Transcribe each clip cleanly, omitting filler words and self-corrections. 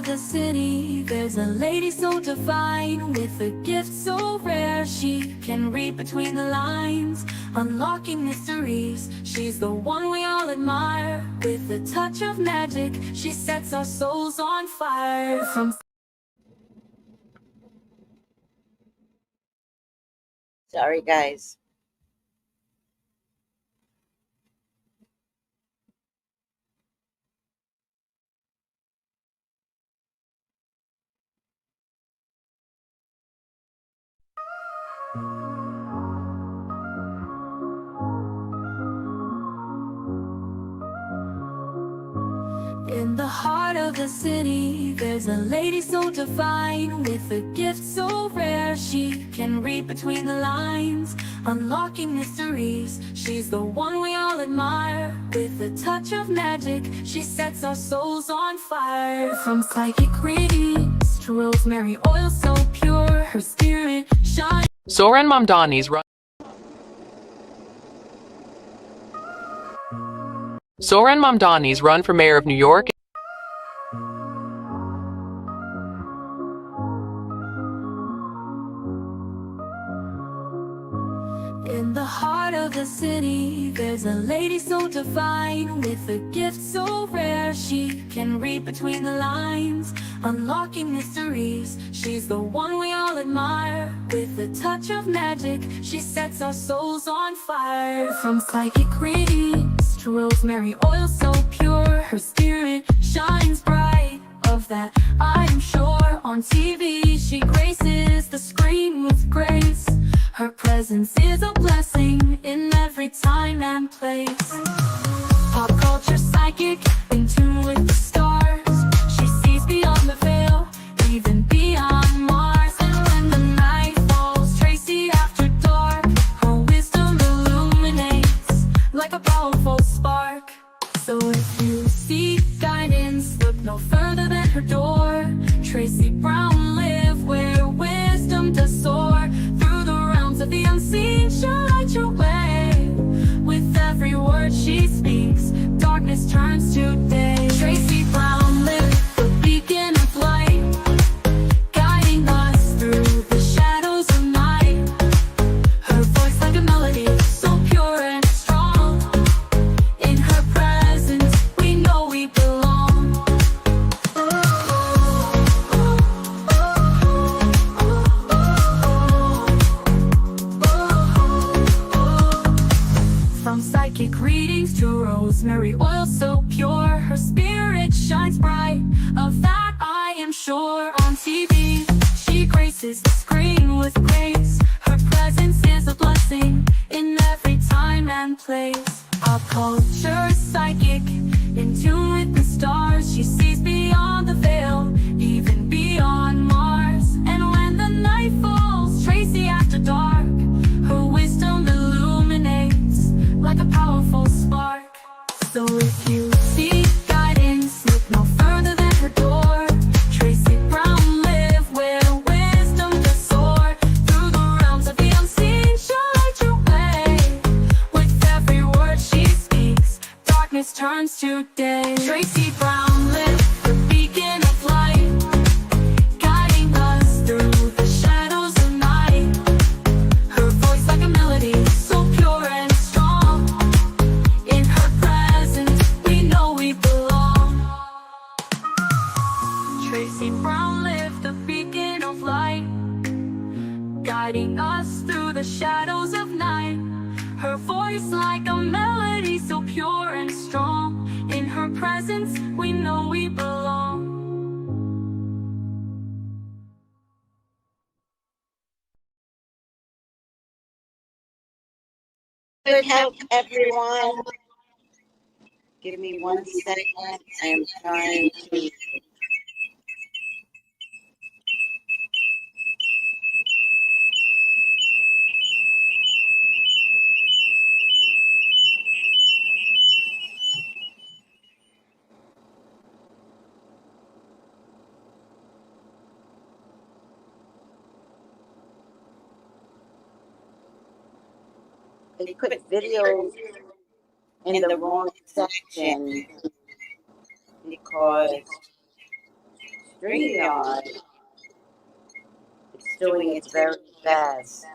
of the city, there's a lady so divine, with a gift so rare. She can read between the lines, unlocking mysteries. She's the one we all admire. With a touch of magic, she sets our souls on fire. Sorry, guys. In the heart of the city, there's a lady so divine, with a gift so rare. She can read between the lines, unlocking mysteries. She's the one we all admire. With a touch of magic, she sets our souls on fire. From psychic readings to rosemary oil so pure, her spirit shines. Zoran Mamdani's run. Zoran Mamdani's run for mayor of New York. In the heart of the city, there's a lady so divine, with a gift so rare. She can read between the lines, unlocking mysteries. She's the one we all admire. With a touch of magic, she sets our souls on fire. From psychic readings to rosemary oil so pure, her spirit shines bright. Of that I am sure. On TV she graces the screen with grace. Her presence is a blessing in every time and place. Pop culture psychic, in tune with the stars. She sees beyond the veil, even beyond Mars. And when the night falls, Tracy after dark, her wisdom illuminates like a powerful spark. So if you seek guidance, look no further than her door. Tracy Brown live where wisdom does soar. Through the realms of the unseen, she'll light your way. With every word she speaks, darkness turns to day. Tracy Brown live, the beacon of light, guiding us through the shadows of night. Her voice like a melody, so pure and strong. In her presence, we know we belong. From psychic readings to rosemary oil so pure, her spirit shines bright. Of that I am sure. On TV, she graces the screen with grace. Her presence is a blessing in every time and place. Pop culture psychic, in tune with the stars. She sees beyond the veil, even beyond Mars. And when the night falls, Tracy after dark, her wisdom illuminates like a powerful spark. So if you seek guidance, look no further than her door. Tracy Brown live where wisdom does soar. Through the realms of the unseen, she'll light your way. With every word she speaks, darkness turns to day. Tracy Brown live, the beacon of light, guiding us through the shadows of night. Her voice like a melody, so pure and strong. In her presence, we know we belong. Tracy Brown live, the beacon of light, guiding us through the shadows of night. Her voice like a melody, so pure and strong. In her presence, we know we belong. Good health, everyone. Give me 1 second. I am trying to. They put videos in the wrong section because StreamYard is doing its very best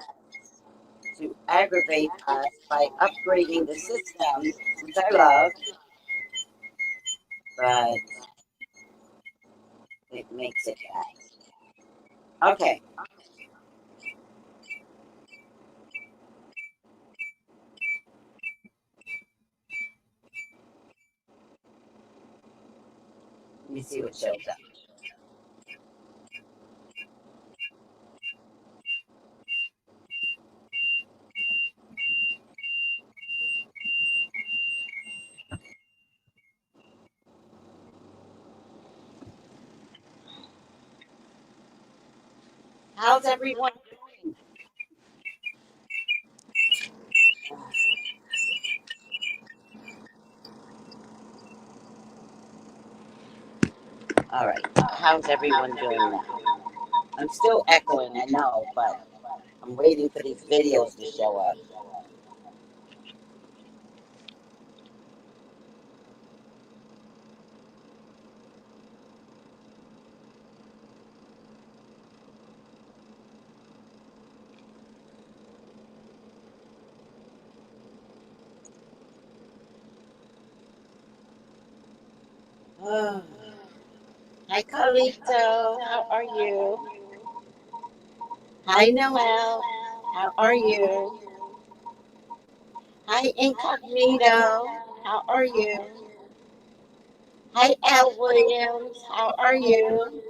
to aggravate us by upgrading the system, which I love, but it makes it bad. Okay. Let me see what shows up. How's everyone doing? All right. How's everyone doing now? I'm still echoing, I know, but I'm waiting for these videos to show up. Oh. Hi, Carlito. How are you? Hi, Noel. How are you? Hi, Incognito. How are you? Hi, Al Williams. How are you?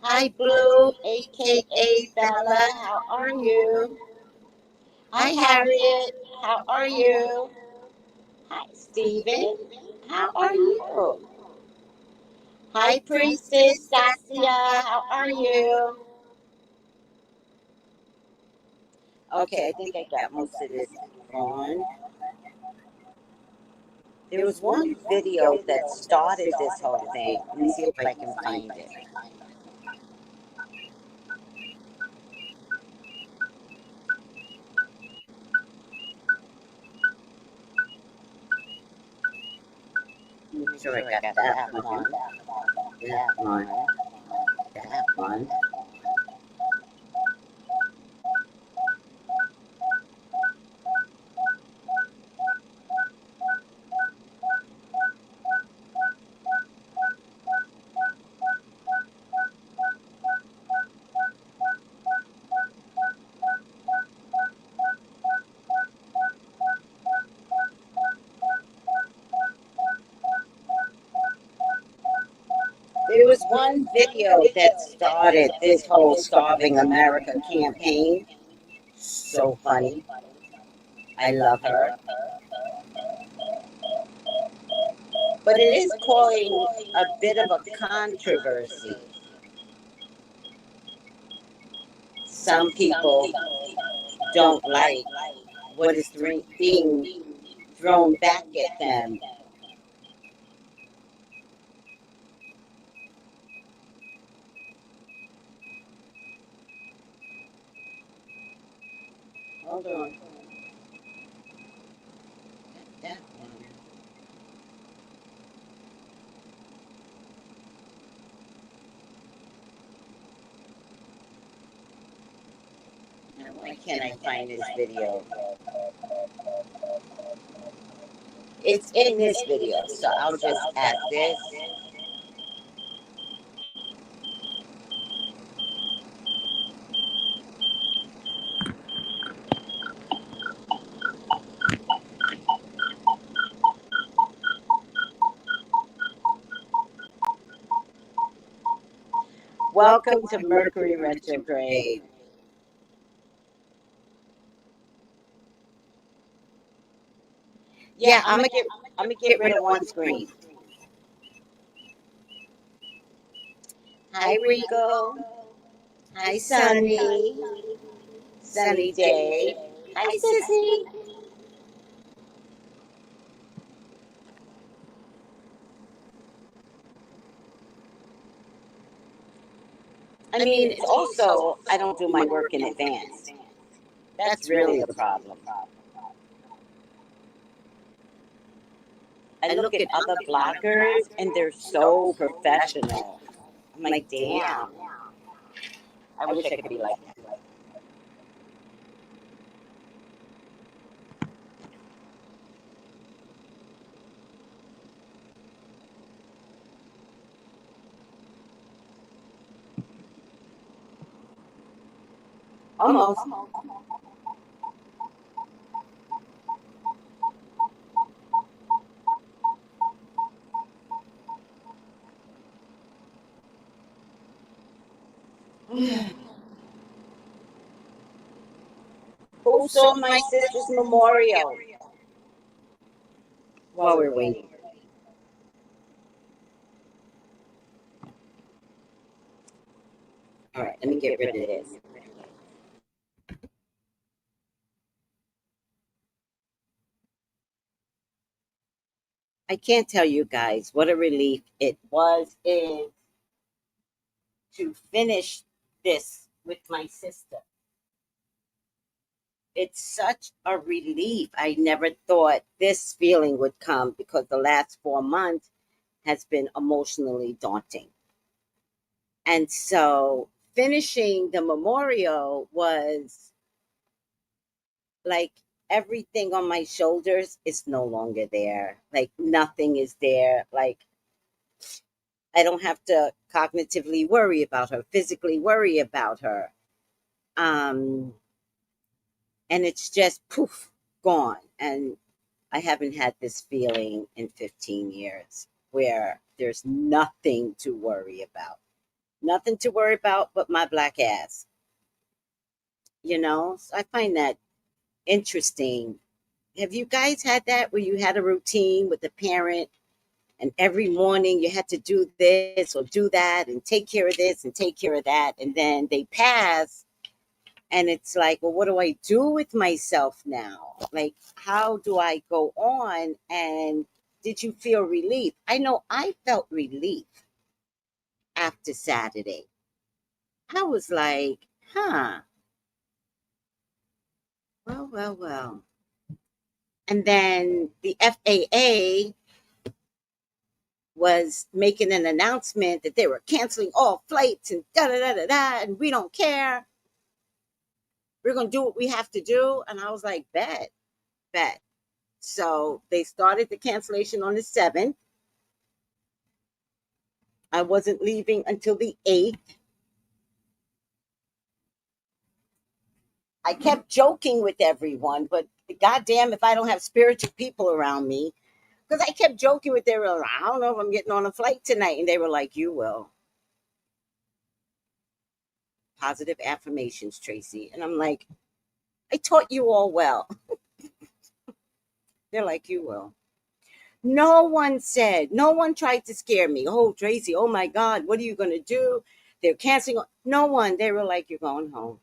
Hi, Blue, a.k.a. Bella. How are you? Hi, Harriet. How are you? Hi, Stephen. How are you? Hi, Priestess Sasia. How are you? Okay, I think I got most of this on. There was one video that started this whole thing. Let me see if I can find it. Make sure I got that one. That one. That one. There was one video that started this whole Starving America campaign. So funny. I love her. But it is causing a bit of a controversy. Some people don't like what is being thrown back at them. Hold on. That one. Now, why can't I find this video? It's in this video, so I'll just add this. Welcome to Mercury retrograde. Yeah, I'm gonna get rid of one screen. Hi, Rico. Hi, Sunny. Sunny Day. Hi, Sissy. I mean, it's also, I don't do my work in advance. That's really the problem. I look at other bloggers and they're so professional. I'm like, damn. I wish I could be like that. Almost. Who saw my sister's memorial while we're waiting? All right, let me get rid of this. I can't tell you guys what a relief it is to finish this with my sister. It's such a relief. I never thought this feeling would come because the last 4 months has been emotionally daunting. And so finishing the memorial was like everything on my shoulders is no longer there. Like nothing is there. Like I don't have to cognitively worry about her, physically worry about her. Um, and it's just poof, gone. And I haven't had this feeling in 15 years where there's nothing to worry about. Nothing to worry about but my black ass. So I find that interesting. Have you guys had that where you had a routine with the parent and every morning you had to do this or do that and take care of this and take care of that, and then they pass and it's like, well, what do I do with myself now? Like, how do I go on? And did you feel relief? I know I felt relief after Saturday. I was like, huh, well. And then the FAA was making an announcement that they were canceling all flights and da da da da da, and we don't care. We're going to do what we have to do. And I was like, bet. So they started the cancellation on the 7th. I wasn't leaving until the 8th. I kept joking with everyone, but goddamn if I don't have spiritual people around me. Because I kept joking with them. I don't know if I'm getting on a flight tonight. And they were like, you will. Positive affirmations, Tracy. And I'm like, I taught you all well. They're like, you will. No one tried to scare me. Oh, Tracy, oh my God, what are you going to do? They're canceling. No one. They were like, you're going home.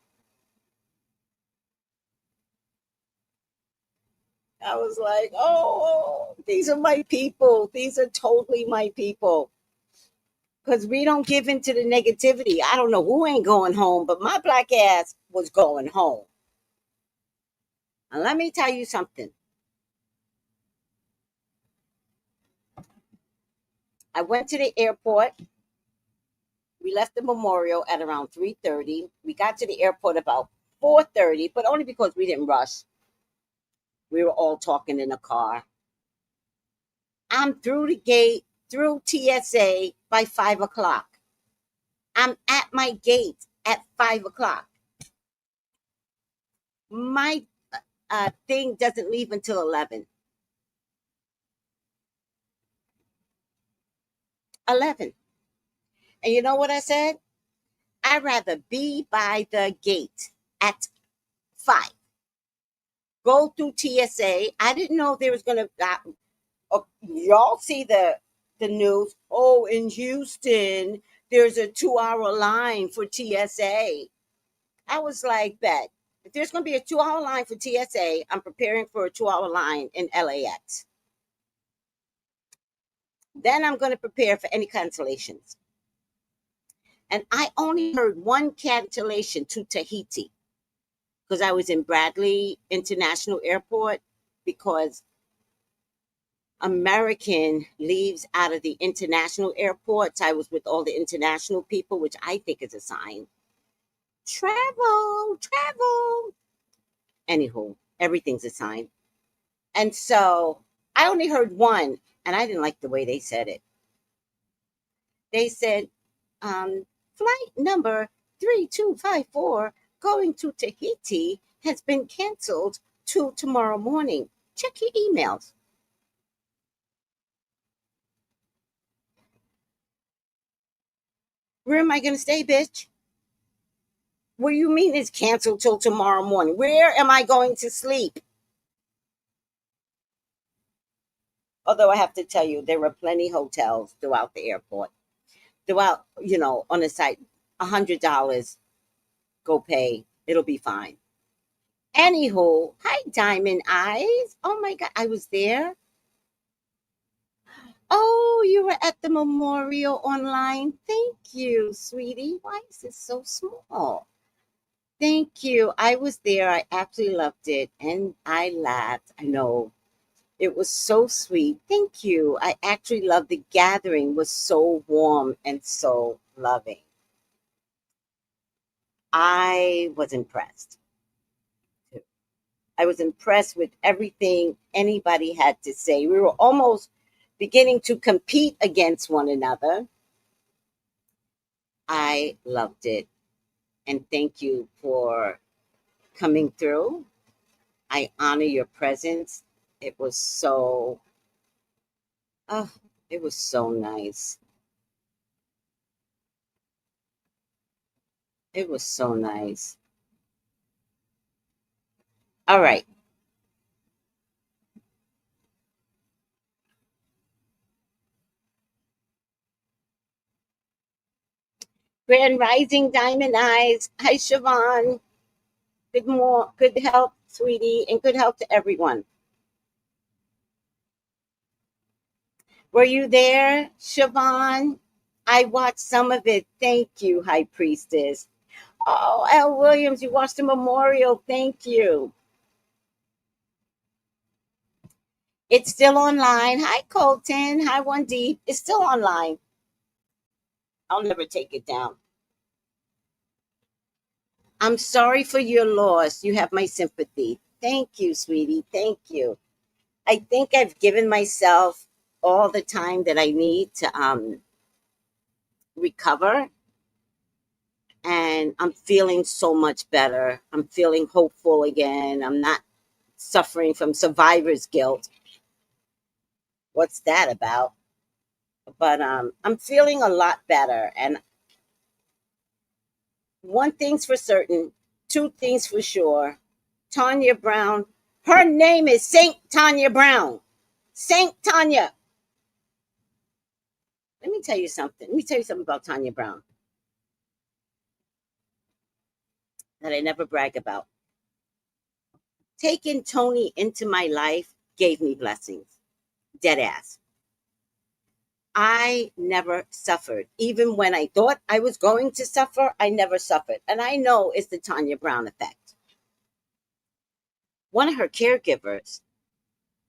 I was like, oh, these are my people. These are totally my people. Because we don't give into the negativity. I don't know who ain't going home, but my black ass was going home. And let me tell you something. I went to the airport. We left the memorial at around 3:30. We got to the airport about 4:30, but only because we didn't rush. We were all talking in the car. I'm through the gate, through TSA by 5 o'clock. I'm at my gate at 5 o'clock. My thing doesn't leave until 11. 11. And you know what I said? I'd rather be by the gate at 5. Go through TSA. I didn't know there was going to. Y'all see the news. Oh, in Houston, there's a 2-hour line for TSA. I was like, bet. If there's going to be a 2-hour line for TSA, I'm preparing for a 2-hour line in LAX. Then I'm going to prepare for any cancellations. And I only heard one cancellation to Tahiti because I was in Bradley International Airport because American leaves out of the international airports. I was with all the international people, which I think is a sign. Travel, travel. Anywho, everything's a sign. And so I only heard one, and I didn't like the way they said it. They said, flight number 3254 going to Tahiti has been canceled to tomorrow morning. Check your emails. Where am I going to stay, bitch? What do you mean it's canceled till tomorrow morning? Where am I going to sleep? Although I have to tell you, there were plenty hotels throughout the airport. Throughout, on the site, $100, go pay. It'll be fine. Anywho, hi, Diamond Eyes. Oh my God, I was there. Oh, you were at the memorial online. Thank you, sweetie. Why is it so small? Thank you. I was there. I absolutely loved it. And I laughed. I know. It was so sweet. Thank you. I actually loved the gathering. Was so warm and so loving. I was impressed. I was impressed with everything anybody had to say. We were almost beginning to compete against one another. I loved it. And thank you for coming through. I honor your presence. It was so, oh, it was so nice. It was so nice. All right. Grand Rising Diamond Eyes. Hi, Siobhan. Good health, sweetie, and good health to everyone. Were you there, Siobhan? I watched some of it. Thank you, High Priestess. Oh, L. Williams, you watched the memorial. Thank you. It's still online. Hi, Colton. Hi, One Deep. It's still online. I'll never take it down. I'm sorry for your loss. You have my sympathy. Thank you, sweetie. Thank you. I think I've given myself all the time that I need to recover. And I'm feeling so much better. I'm feeling hopeful again. I'm not suffering from survivor's guilt. What's that about? But I'm feeling a lot better. And one thing's for certain, two things for sure. Tanya Brown, her name is Saint Tanya Brown. Saint Tanya. Let me tell you something. Let me tell you something about Tanya Brown that I never brag about. Taking Tony into my life gave me blessings. Dead ass. I never suffered. Even when I thought I was going to suffer, I never suffered. And I know it's the Tanya Brown effect. One of her caregivers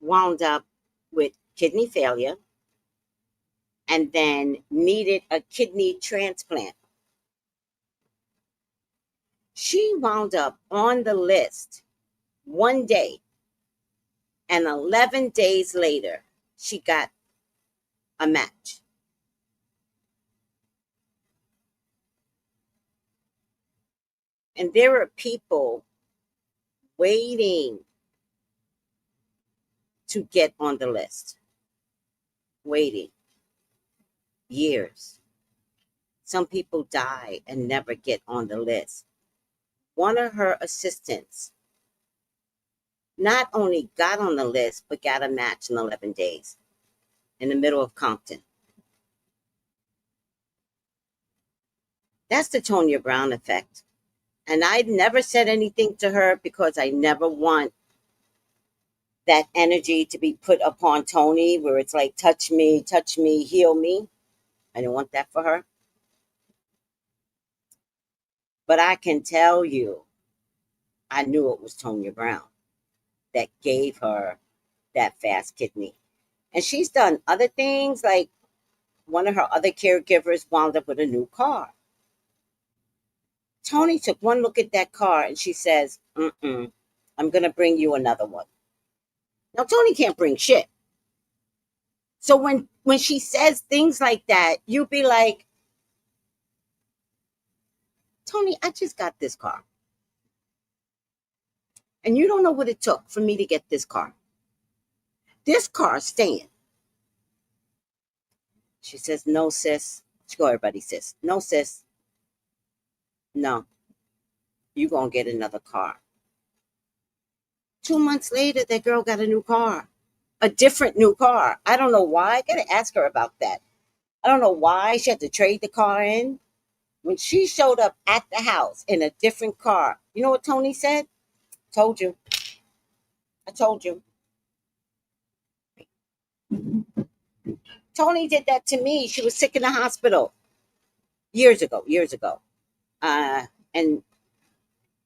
wound up with kidney failure and then needed a kidney transplant. She wound up on the list one day, and 11 days later, she got a match. And there are people waiting to get on the list, waiting years. Some people die and never get on the list. One of her assistants not only got on the list, but got a match in 11 days in the middle of Compton. That's the Tonya Brown effect. And I never said anything to her because I never want that energy to be put upon Tony where it's like, touch me, heal me. I didn't want that for her. But I can tell you, I knew it was Tonya Brown that gave her that fast kidney. And she's done other things, like one of her other caregivers wound up with a new car. Tony took one look at that car and she says, I'm going to bring you another one. Now, Tony can't bring shit. So when she says things like that, you be like, Tony, I just got this car. And you don't know what it took for me to get this car. This car's staying. She says, no, sis. She go, everybody, sis. No, sis. No, you going to get another car. 2 months later, that girl got a new car. A different new car. I don't know why. I got to ask her about that. I don't know why she had to trade the car in. When she showed up at the house in a different car, you know what Tony said? Told you. I told you. Tony did that to me. She was sick in the hospital years ago, years ago. And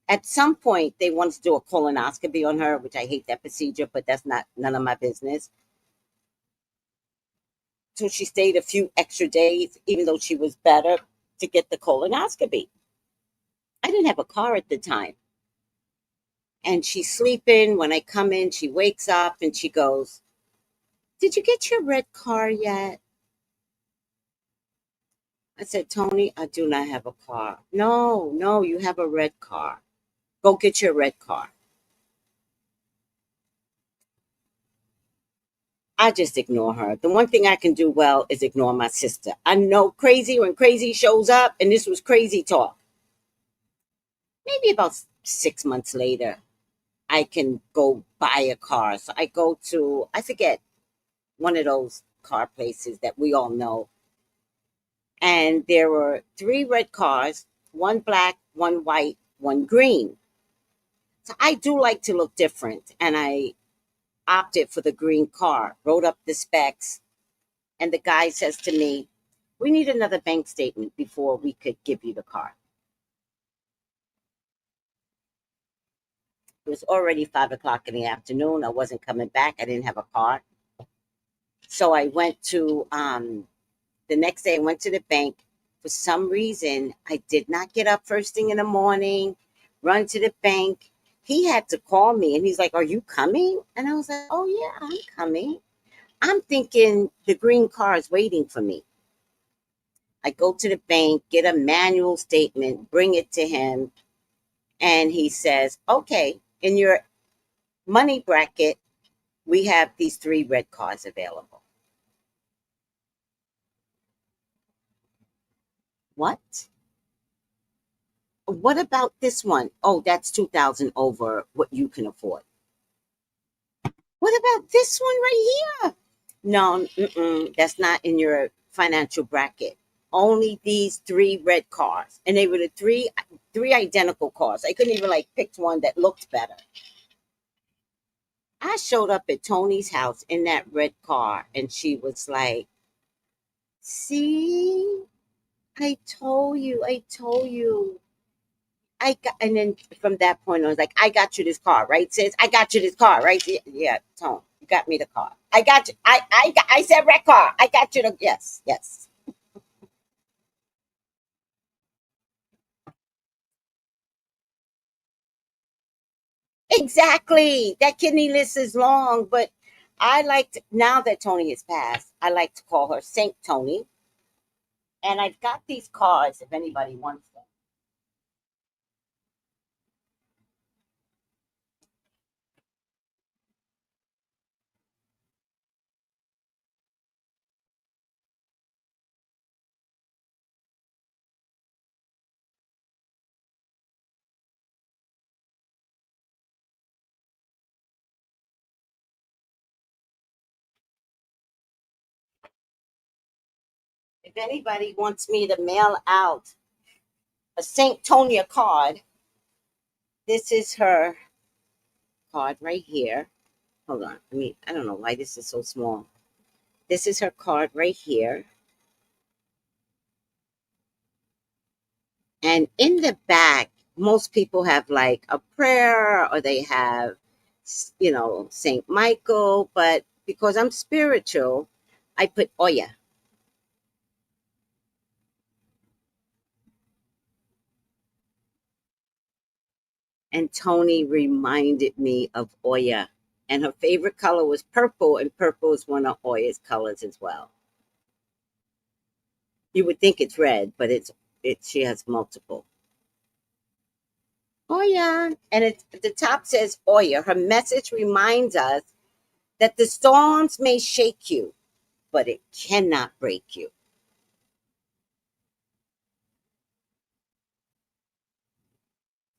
at some point, they wanted to do a colonoscopy on her, which I hate that procedure, but that's not none of my business. So she stayed a few extra days, even though she was better, to get the colonoscopy. I didn't have a car at the time. And she's sleeping. When I come in, she wakes up and she goes, did you get your red car yet? I said, Tony, I do not have a car. No, you have a red car. Go get your red car. I just ignore her. The one thing I can do well is ignore my sister. I know crazy when crazy shows up, and this was crazy talk. Maybe about 6 months later, I can go buy a car. So I go to, I forget, one of those car places that we all know. And there were 3 red cars, one black, one white, one green. So I do like to look different. And I opted for the green car, wrote up the specs. And the guy says to me, we need another bank statement before we could give you the car. It was already 5 o'clock in the afternoon. I wasn't coming back. I didn't have a car. So I went to, the next day I went to the bank. For some reason, I did not get up first thing in the morning, run to the bank. He had to call me and he's like, are you coming? And I was like, oh yeah, I'm coming. I'm thinking the green car is waiting for me. I go to the bank, get a manual statement, bring it to him. And he says, okay, in your money bracket, we have these 3 red cars available. What? What about this one? Oh, that's 2,000 over what you can afford. What about this one right here? No, that's not in your financial bracket. Only these 3 red cars. And they were the three identical cars. I couldn't even like pick one that looked better. I showed up at Tony's house in that red car and she was like, see, I told you. And then from that point on, I was like, I got you this car, right, sis? I got you this car, right? Yeah, Tone, you got me the car. I got you. I said red car. I got you the, yes. Exactly. That kidney list is long, but I like to, now that Tony is passed, I like to call her Saint Tony. And I've got these cards if anybody wants them. If anybody wants me to mail out a Saint Tonia card, this is her card right here. Hold on. I don't know why this is so small. This is her card right here. And in the back, most people have like a prayer or they have, St. Michael, but because I'm spiritual, I put Oya. And Tony reminded me of Oya. And her favorite color was purple, and purple is one of Oya's colors as well. You would think it's red, but she has multiple. Oya. And the top says Oya. Her message reminds us that the storms may shake you, but it cannot break you.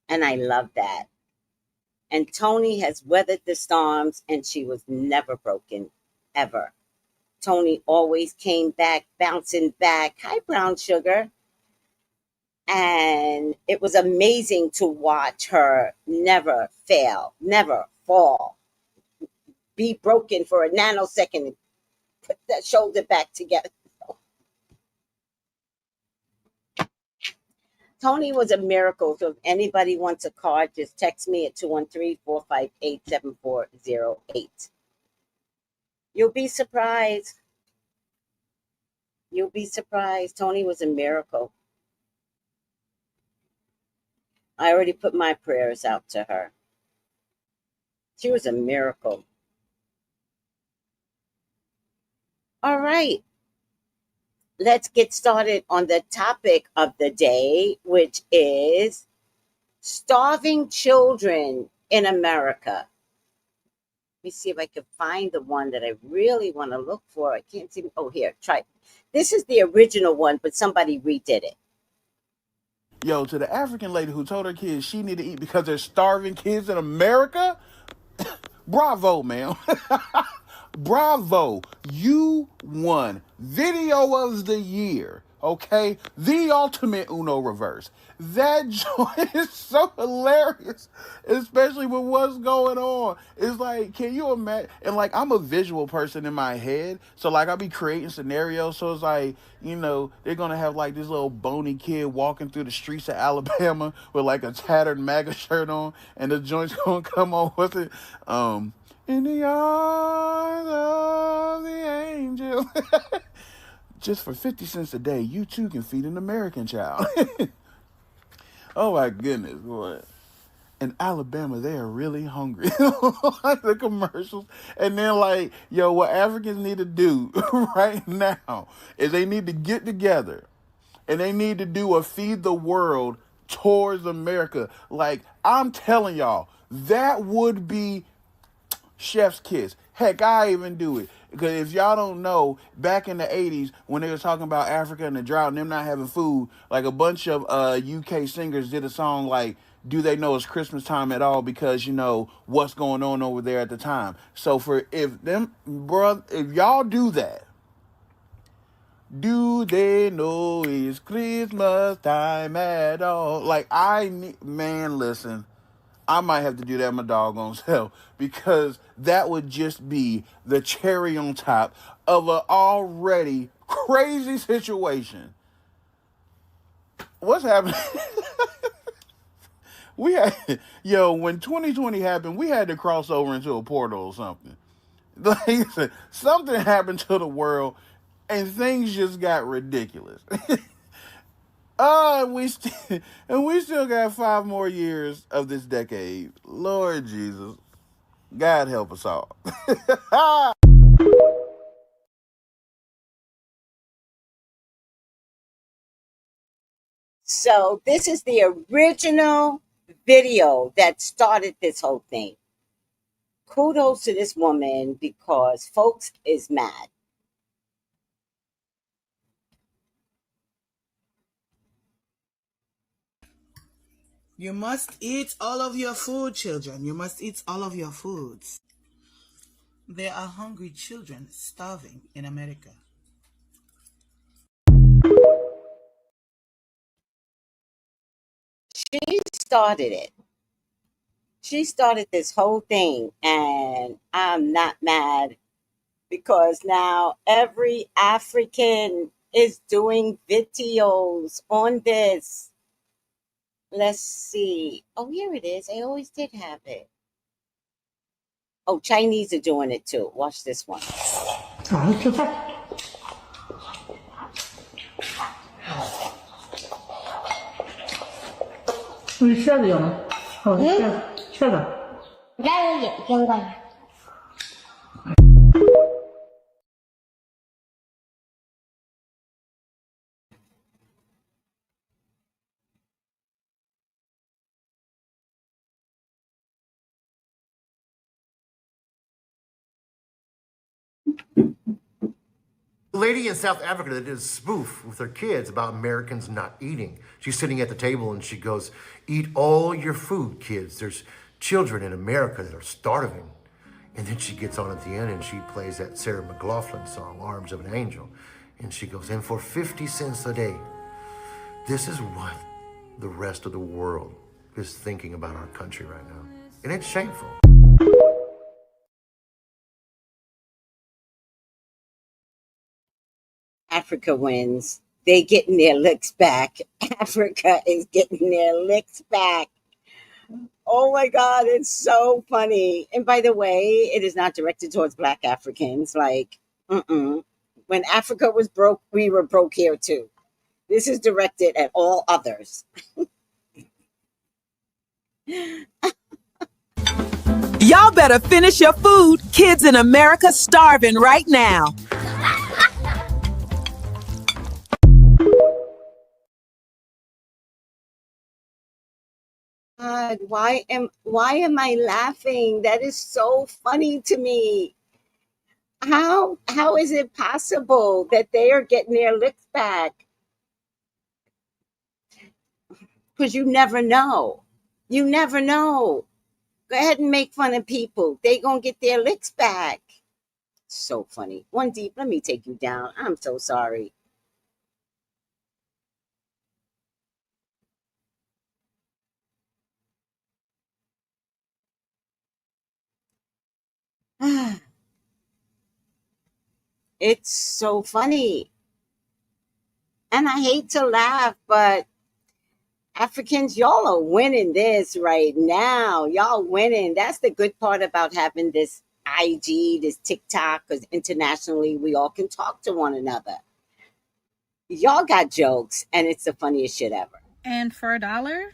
And I love that. And Tony has weathered the storms, and she was never broken, ever. Tony always came back, bouncing back. Hi, Brown Sugar. And it was amazing to watch her never fail, never fall, be broken for a nanosecond, and put that shoulder back together. Tony was a miracle. So if anybody wants a card, just text me at 213-458-7408. You'll be surprised. You'll be surprised. Tony was a miracle. I already put my prayers out to her. She was a miracle. All right. Let's get started on the topic of the day, which is starving children in America. Let me see if I can find the one that I really want to look for. I can't see. Oh, here, try. This is the original one, but somebody redid it. Yo, to the African lady who told her kids she need to eat because there's starving kids in America, bravo, ma'am. Bravo. You won Video of the Year. Okay? The ultimate Uno reverse. That joint is so hilarious, especially with what's going on. It's like, can you imagine? And like, I'm a visual person in my head, so like, I'll be creating scenarios. So it's like, they're gonna have like this little bony kid walking through the streets of Alabama with like a tattered MAGA shirt on, and the joint's gonna come on. What's it? In the arms of the angel. Just for 50 cents a day, you too can feed an American child. Oh my goodness, boy. In Alabama, they are really hungry. The commercials. And then like, yo, what Africans need to do right now is they need to get together and they need to do a feed the world towards America. Like, I'm telling y'all, that would be chef's kiss. Heck, I even do it. Because if y'all don't know, back in the 80s, when they were talking about Africa and the drought and them not having food, like a bunch of UK singers did a song like, do they know it's Christmas time at all? Because, what's going on over there at the time. So if y'all do that, do they know it's Christmas time at all? Like, man, listen. I might have to do that my doggone self, because that would just be the cherry on top of an already crazy situation. What's happening? When 2020 happened, we had to cross over into a portal or something. Like, something happened to the world and things just got ridiculous. And we still got 5 more years of this decade. Lord Jesus, God help us all. So this is the original video that started this whole thing. Kudos to this woman because folks is mad. You must eat all of your food, children. You must eat all of your foods. There are hungry children starving in America. She started it. She started this whole thing, and I'm not mad because now every African is doing videos on this. Let's see. Oh, here it is. I always did have it. Oh, Chinese are doing it too. Watch this one. 好，吃饭。你靴子有吗？好，靴子。你戴个眼镜过来。Lady in South Africa that did a spoof with her kids about Americans not eating. She's sitting at the table and she goes, "Eat all your food, kids. There's children in America that are starving." And then she gets on at the end and she plays that Sarah McLachlan song, Arms of an Angel. And she goes, "And for 50 cents a day." This is what the rest of the world is thinking about our country right now. And it's shameful. Africa wins. They getting their licks back. Africa is getting their licks back. Oh my God, it's so funny. And by the way, it is not directed towards Black Africans. Like, when Africa was broke, we were broke here too. This is directed at all others. Y'all better finish your food. Kids in America starving right now. God, why am I laughing? That is so funny to me. How is it possible that they are getting their licks back? Because you never know. You never know. Go ahead and make fun of people. They gonna get their licks back. So funny. One Deep, let me take you down. I'm so sorry. It's so funny. And I hate to laugh, but Africans, y'all are winning this right now. Y'all winning. That's the good part about having this IG, this TikTok, because internationally we all can talk to one another. Y'all got jokes, and it's the funniest shit ever. And for $1,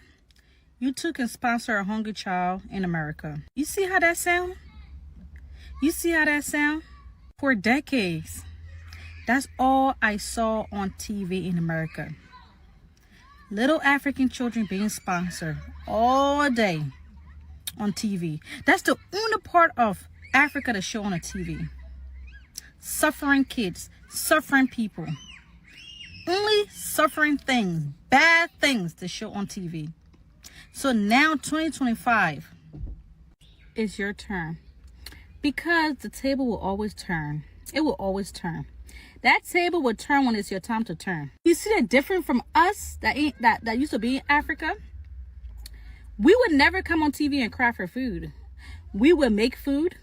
you too can sponsor a hungry child in America. You see how that sound? You see how that sound? For decades, that's all I saw on TV in America. Little African children being sponsored all day on TV. That's the only part of Africa to show on a TV. Suffering kids, suffering people. Only suffering things, bad things to show on TV. So now 2025 is your turn. Because the table will always turn. It will always turn. That table will turn when it's your time to turn. You see that different from us that used to be in Africa? We would never come on TV and cry for food. We would make food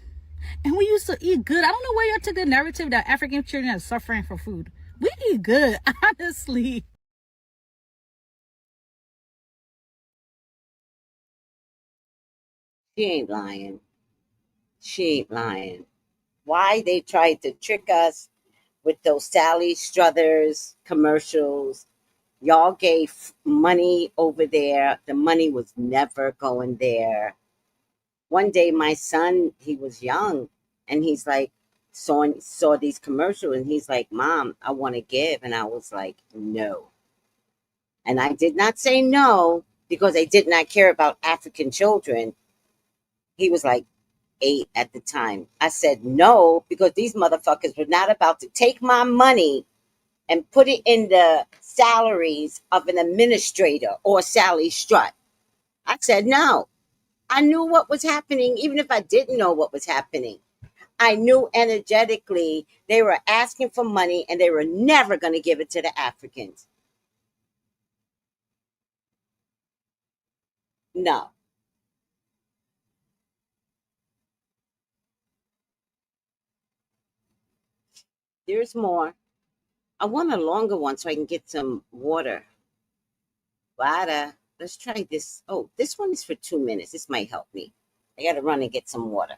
and we used to eat good. I don't know where y'all took the narrative that African children are suffering for food. We eat good, honestly. She ain't lying. She ain't lying. Why they tried to trick us with those Sally Struthers commercials. Y'all gave money over there. The money was never going there. One day, my son, he was young, and he's like, saw these commercials, and he's like, "Mom, I want to give," and I was like, "No." And I did not say no because I did not care about African children. He was like 8 at the time. I said no because these motherfuckers were not about to take my money and put it in the salaries of an administrator or Sally Strutt. I said no. I knew what was happening, even if I didn't know what was happening. I knew energetically they were asking for money and they were never going to give it to the Africans. No. There's more. I want a longer one so I can get some water. Water. Let's try this. Oh, this one is for 2 minutes. This might help me. I got to run and get some water.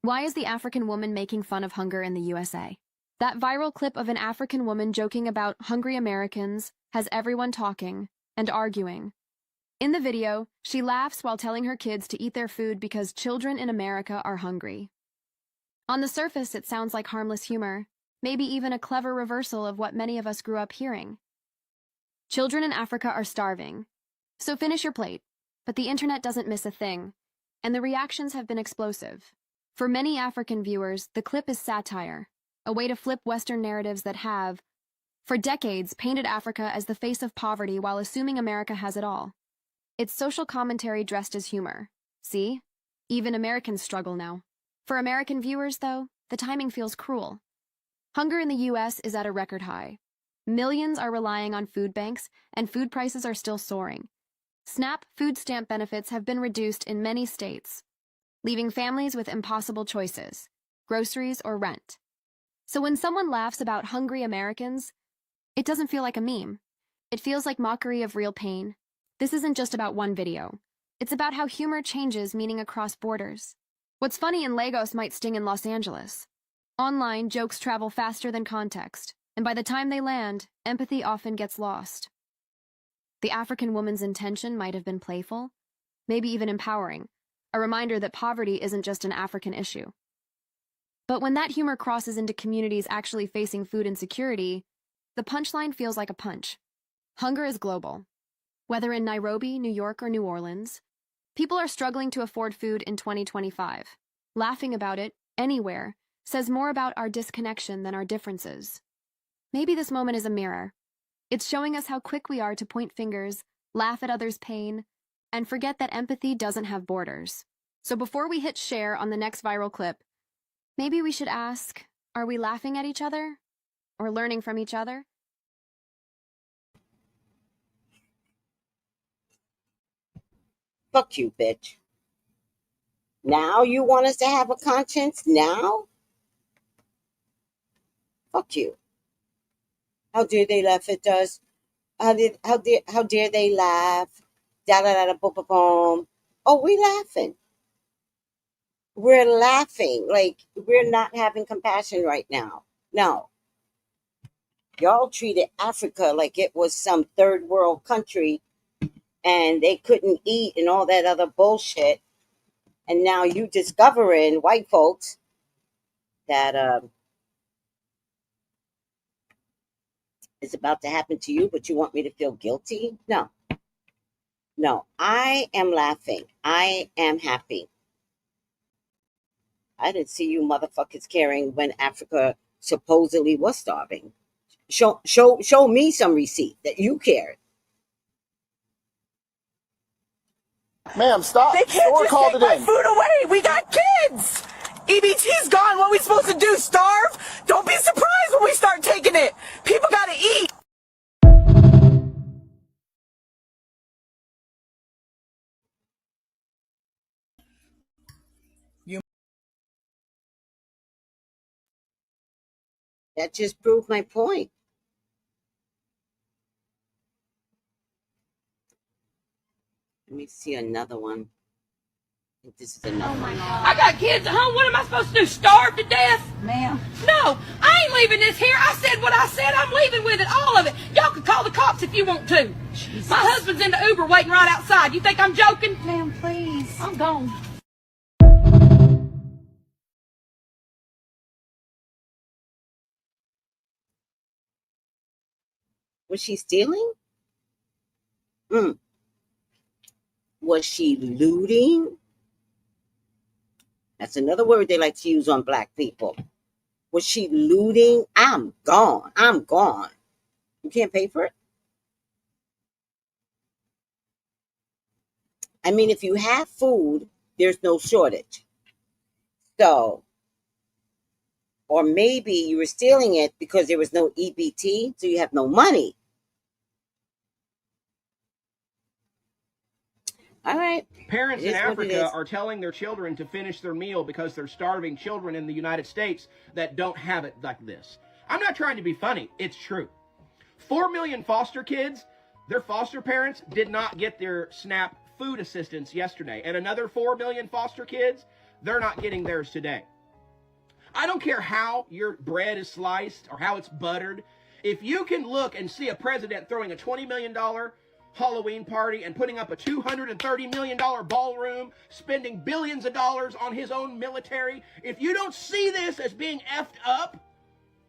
Why is the African woman making fun of hunger in the USA? That viral clip of an African woman joking about hungry Americans has everyone talking and arguing. In the video, she laughs while telling her kids to eat their food because children in America are hungry. On the surface, it sounds like harmless humor, maybe even a clever reversal of what many of us grew up hearing. Children in Africa are starving, so finish your plate. But the internet doesn't miss a thing, and the reactions have been explosive. For many African viewers, the clip is satire, a way to flip Western narratives that have, for decades, painted Africa as the face of poverty while assuming America has it all. It's social commentary dressed as humor. See? Even Americans struggle now. For American viewers, though, the timing feels cruel. Hunger in the U.S. is at a record high. Millions are relying on food banks, and food prices are still soaring. SNAP food stamp benefits have been reduced in many states, leaving families with impossible choices, groceries or rent. So when someone laughs about hungry Americans, it doesn't feel like a meme. It feels like mockery of real pain. This isn't just about one video. It's about how humor changes meaning across borders. What's funny in Lagos might sting in Los Angeles. Online, jokes travel faster than context, and by the time they land, empathy often gets lost. The African woman's intention might have been playful, maybe even empowering, a reminder that poverty isn't just an African issue. But when that humor crosses into communities actually facing food insecurity, the punchline feels like a punch. Hunger is global. Whether in Nairobi, New York, or New Orleans, people are struggling to afford food in 2025. Laughing about it, anywhere, says more about our disconnection than our differences. Maybe this moment is a mirror. It's showing us how quick we are to point fingers, laugh at others' pain, and forget that empathy doesn't have borders. So before we hit share on the next viral clip, maybe we should ask, are we laughing at each other? Or learning from each other? Fuck you, bitch. Now you want us to have a conscience? Now? Fuck you. How dare they laugh at us? How dare they laugh? Da da da da boom boom boom. Oh, we laughing. We're laughing. Like we're not having compassion right now. No. Y'all treated Africa like it was some third world country and they couldn't eat and all that other bullshit. And now you discovering, white folks, that it's about to happen to you, but you want me to feel guilty? No. No, I am laughing. I am happy. I didn't see you motherfuckers caring when Africa supposedly was starving. Show me some receipt that you cared. Ma'am, stop. They can't Store just called take it my in. food away. We got kids. EBT's gone. What are we supposed to do? Starve? Don't be surprised when we start taking it. People gotta eat. That just proved my point. Let me see another one. I think this is another one. I got kids at home. What am I supposed to do? Starve to death? Ma'am. No, I ain't leaving this here. I said what I said. I'm leaving with it, all of it. Y'all can call the cops if you want to. Jesus. My husband's in the Uber waiting right outside. You think I'm joking? Ma'am, please. I'm gone. Was she stealing? Was she looting? That's another word they like to use on black people. Was she looting? I'm gone. I'm gone. You can't pay for it? I mean, if you have food, there's no shortage. So, or maybe you were stealing it because there was no EBT, so you have no money. All right. Parents in Africa are telling their children to finish their meal because they're starving children in the United States that don't have it like this. I'm not trying to be funny. It's true. 4 million foster kids, their foster parents did not get their SNAP food assistance yesterday, and another 4 million foster kids, they're not getting theirs today. I don't care how your bread is sliced or how it's buttered. If you can look and see a president throwing a $20 million Halloween party and putting up a $230 million ballroom, spending billions of dollars on his own military, if you don't see this as being effed up,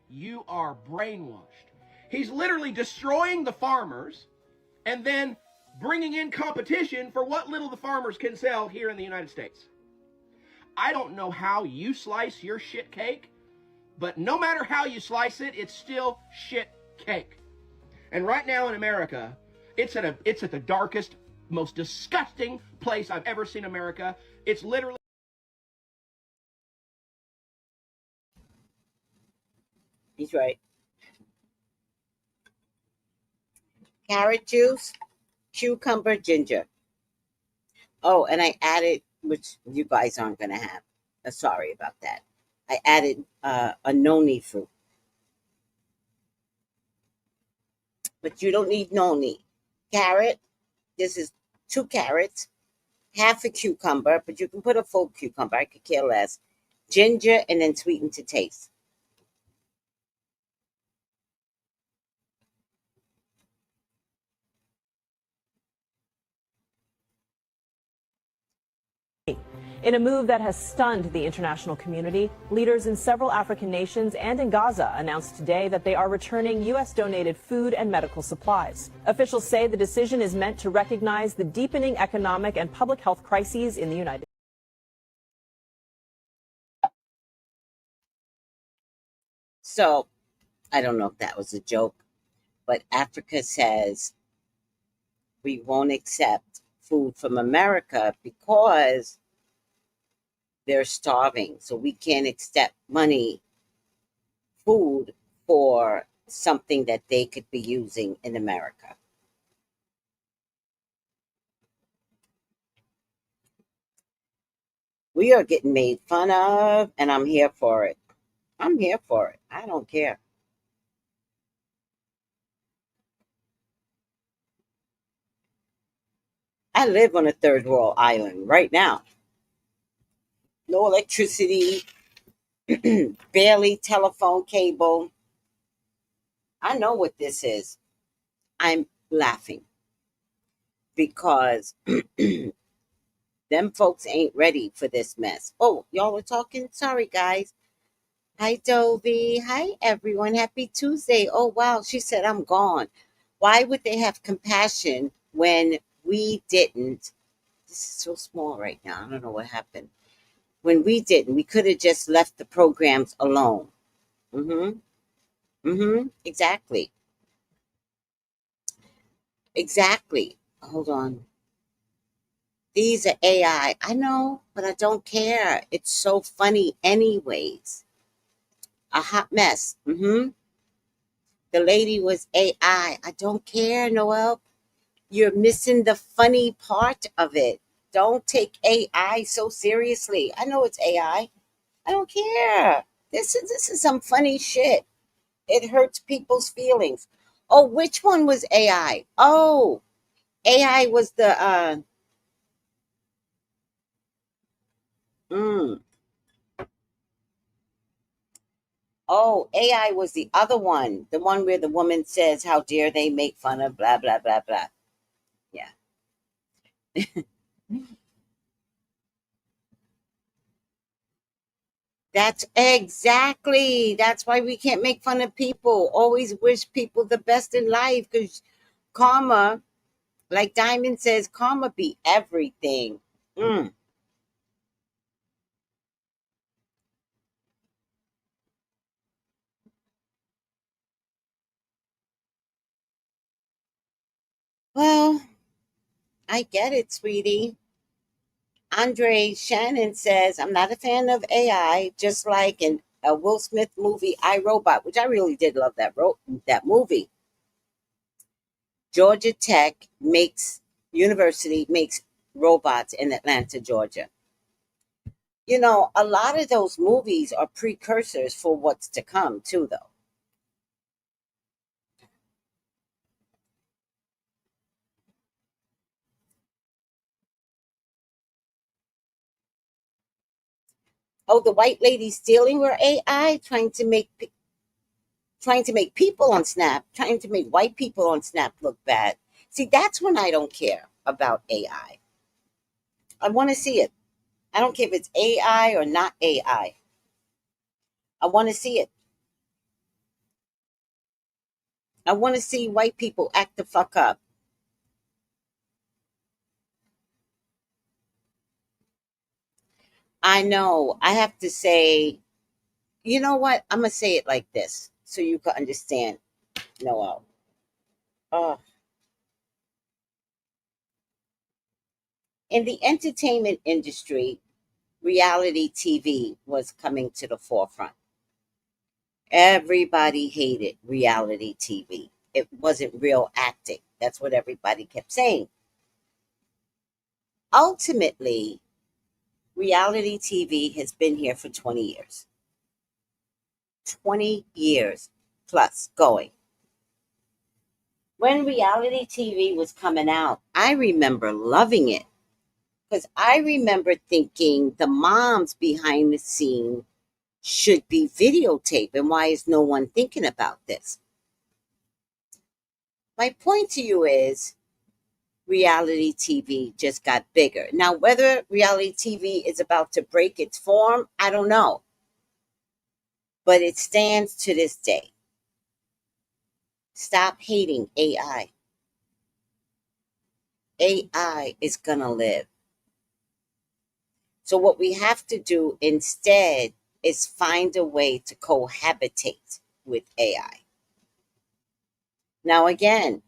you are brainwashed. He's literally destroying the farmers and then bringing in competition for what little the farmers can sell here in the United States. I don't know how you slice your shit cake, but no matter how you slice it, it's still shit cake. And right now in America, it's at the darkest, most disgusting place I've ever seen America. It's literally... He's right. Carrot juice, cucumber, ginger. Oh, and I added, which you guys aren't going to have. Sorry about that. I added a noni fruit. But you don't need noni. Carrot, this is 2 carrots, half a cucumber, but you can put a full cucumber. I could care less. Ginger, and then sweeten to taste. In a move that has stunned the international community, leaders in several African nations and in Gaza announced today that they are returning U.S.-donated food and medical supplies. Officials say the decision is meant to recognize the deepening economic and public health crises in the United States. So, I don't know if that was a joke, but Africa says we won't accept food from America because they're starving. So we can't accept food for something that they could be using in America. We are getting made fun of, and I'm here for it. I'm here for it. I don't care. I live on a third world island right now. No electricity, barely telephone cable. I know what this is. I'm laughing because them folks ain't ready for this mess. Oh, y'all were talking? Sorry, guys. Hi, Dovey. Hi, everyone. Happy Tuesday. Oh, wow. She said, I'm gone. Why would they have compassion when we didn't? This is so small right now. I don't know what happened. When we didn't, we could have just left the programs alone. Exactly. Exactly. Hold on. These are AI. I know, but I don't care. It's so funny anyways. A hot mess. The lady was AI. I don't care, Noel. You're missing the funny part of it. Don't take AI so seriously. I know it's AI. I don't care. This is some funny shit. It hurts people's feelings. Oh, which one was AI? Oh, AI was the Oh, AI was the other one. The one where the woman says, how dare they make fun of blah blah blah blah. Yeah. That's why we can't make fun of people. Always wish people the best in life, because karma, like Diamond says, karma be everything. Well, I get it, sweetie. Andre Shannon says, I'm not a fan of AI, just like in a Will Smith movie, I, Robot, which I really did love that movie. Georgia Tech University makes robots in Atlanta, Georgia. You know, a lot of those movies are precursors for what's to come, too, though. Oh, the white lady stealing her AI, trying to make people on Snap, trying to make white people on Snap look bad. See, that's when I don't care about AI. I want to see it. I don't care if it's AI or not AI. I want to see it. I want to see white people act the fuck up. I know. I have to say, you know what? I'm going to say it like this so you can understand, Noel. In the entertainment industry, reality TV was coming to the forefront. Everybody hated reality TV. It wasn't real acting. That's what everybody kept saying. Ultimately, reality TV has been here for 20 years. 20 years plus going. When reality TV was coming out, I remember loving it because I remember thinking the moms behind the scene should be videotaped, and why is no one thinking about this? My point to you is reality TV just got bigger. Now, whether reality TV is about to break its form, I don't know. But it stands to this day. Stop hating AI. AI is going to live. So what we have to do instead is find a way to cohabitate with AI. Now, again,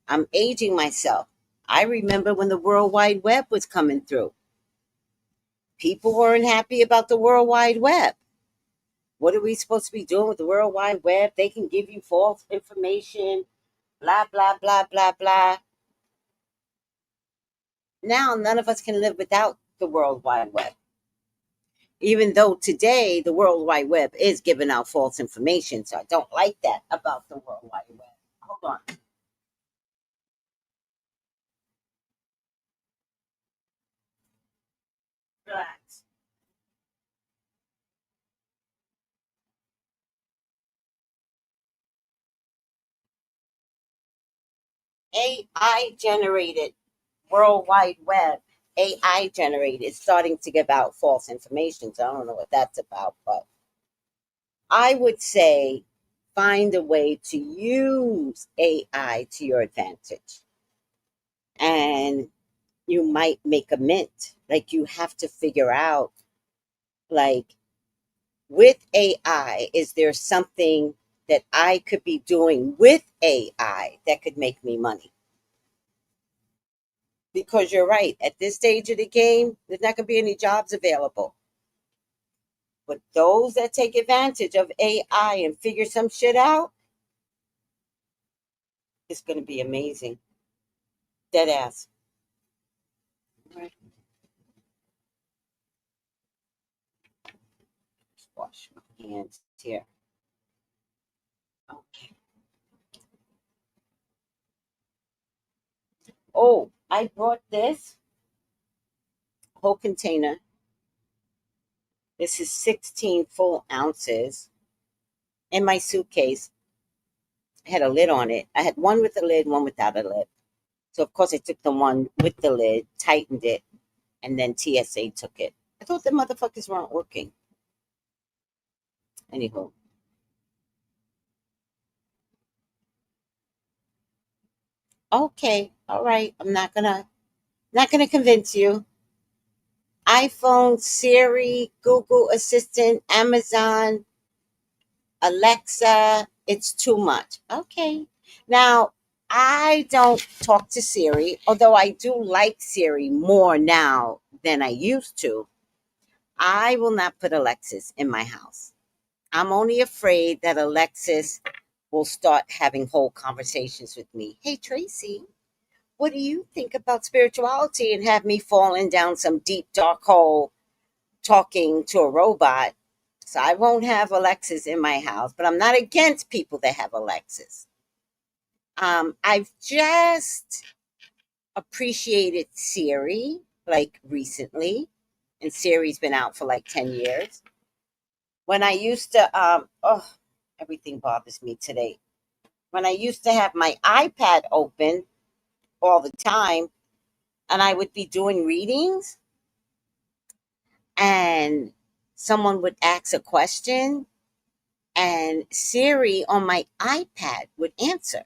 I'm aging myself. I remember when the World Wide Web was coming through. People weren't happy about the World Wide Web. What are we supposed to be doing with the World Wide Web? They can give you false information, blah, blah, blah, blah, blah. Now, none of us can live without the World Wide Web. Even though today the World Wide Web is giving out false information. So I don't like that about the World Wide Web. Hold on. Relax. AI generated World Wide Web. AI generated starting to give out false information. So I don't know what that's about, but I would say find a way to use AI to your advantage. And you might make a mint. Like you have to figure out, like, with AI, is there something that I could be doing with AI that could make me money? Because you're right, at this stage of the game, there's not going to be any jobs available. But those that take advantage of AI and figure some shit out, it's going to be amazing. Dead ass. Right. Wash my hands here. Okay. Oh, I brought this whole container. This is 16 full ounces in my suitcase. I had a lid on it. I had one with a lid, one without a lid. So, of course, I took the one with the lid, tightened it, and then TSA took it. I thought the motherfuckers weren't working. Anywho. Okay, all right. I'm not gonna convince you. iPhone, Siri, Google Assistant, Amazon, Alexa, it's too much. Okay. Now, I don't talk to Siri, although I do like Siri more now than I used to. I will not put Alexis in my house. I'm only afraid that Alexis will start having whole conversations with me. Hey, Tracy, what do you think about spirituality? And have me falling down some deep, dark hole talking to a robot. So I won't have Alexis in my house, but I'm not against people that have Alexis. I've just appreciated Siri like recently, and Siri's been out for like 10 years. When I used to, everything bothers me today. When I used to have my iPad open all the time and I would be doing readings and someone would ask a question and Siri on my iPad would answer.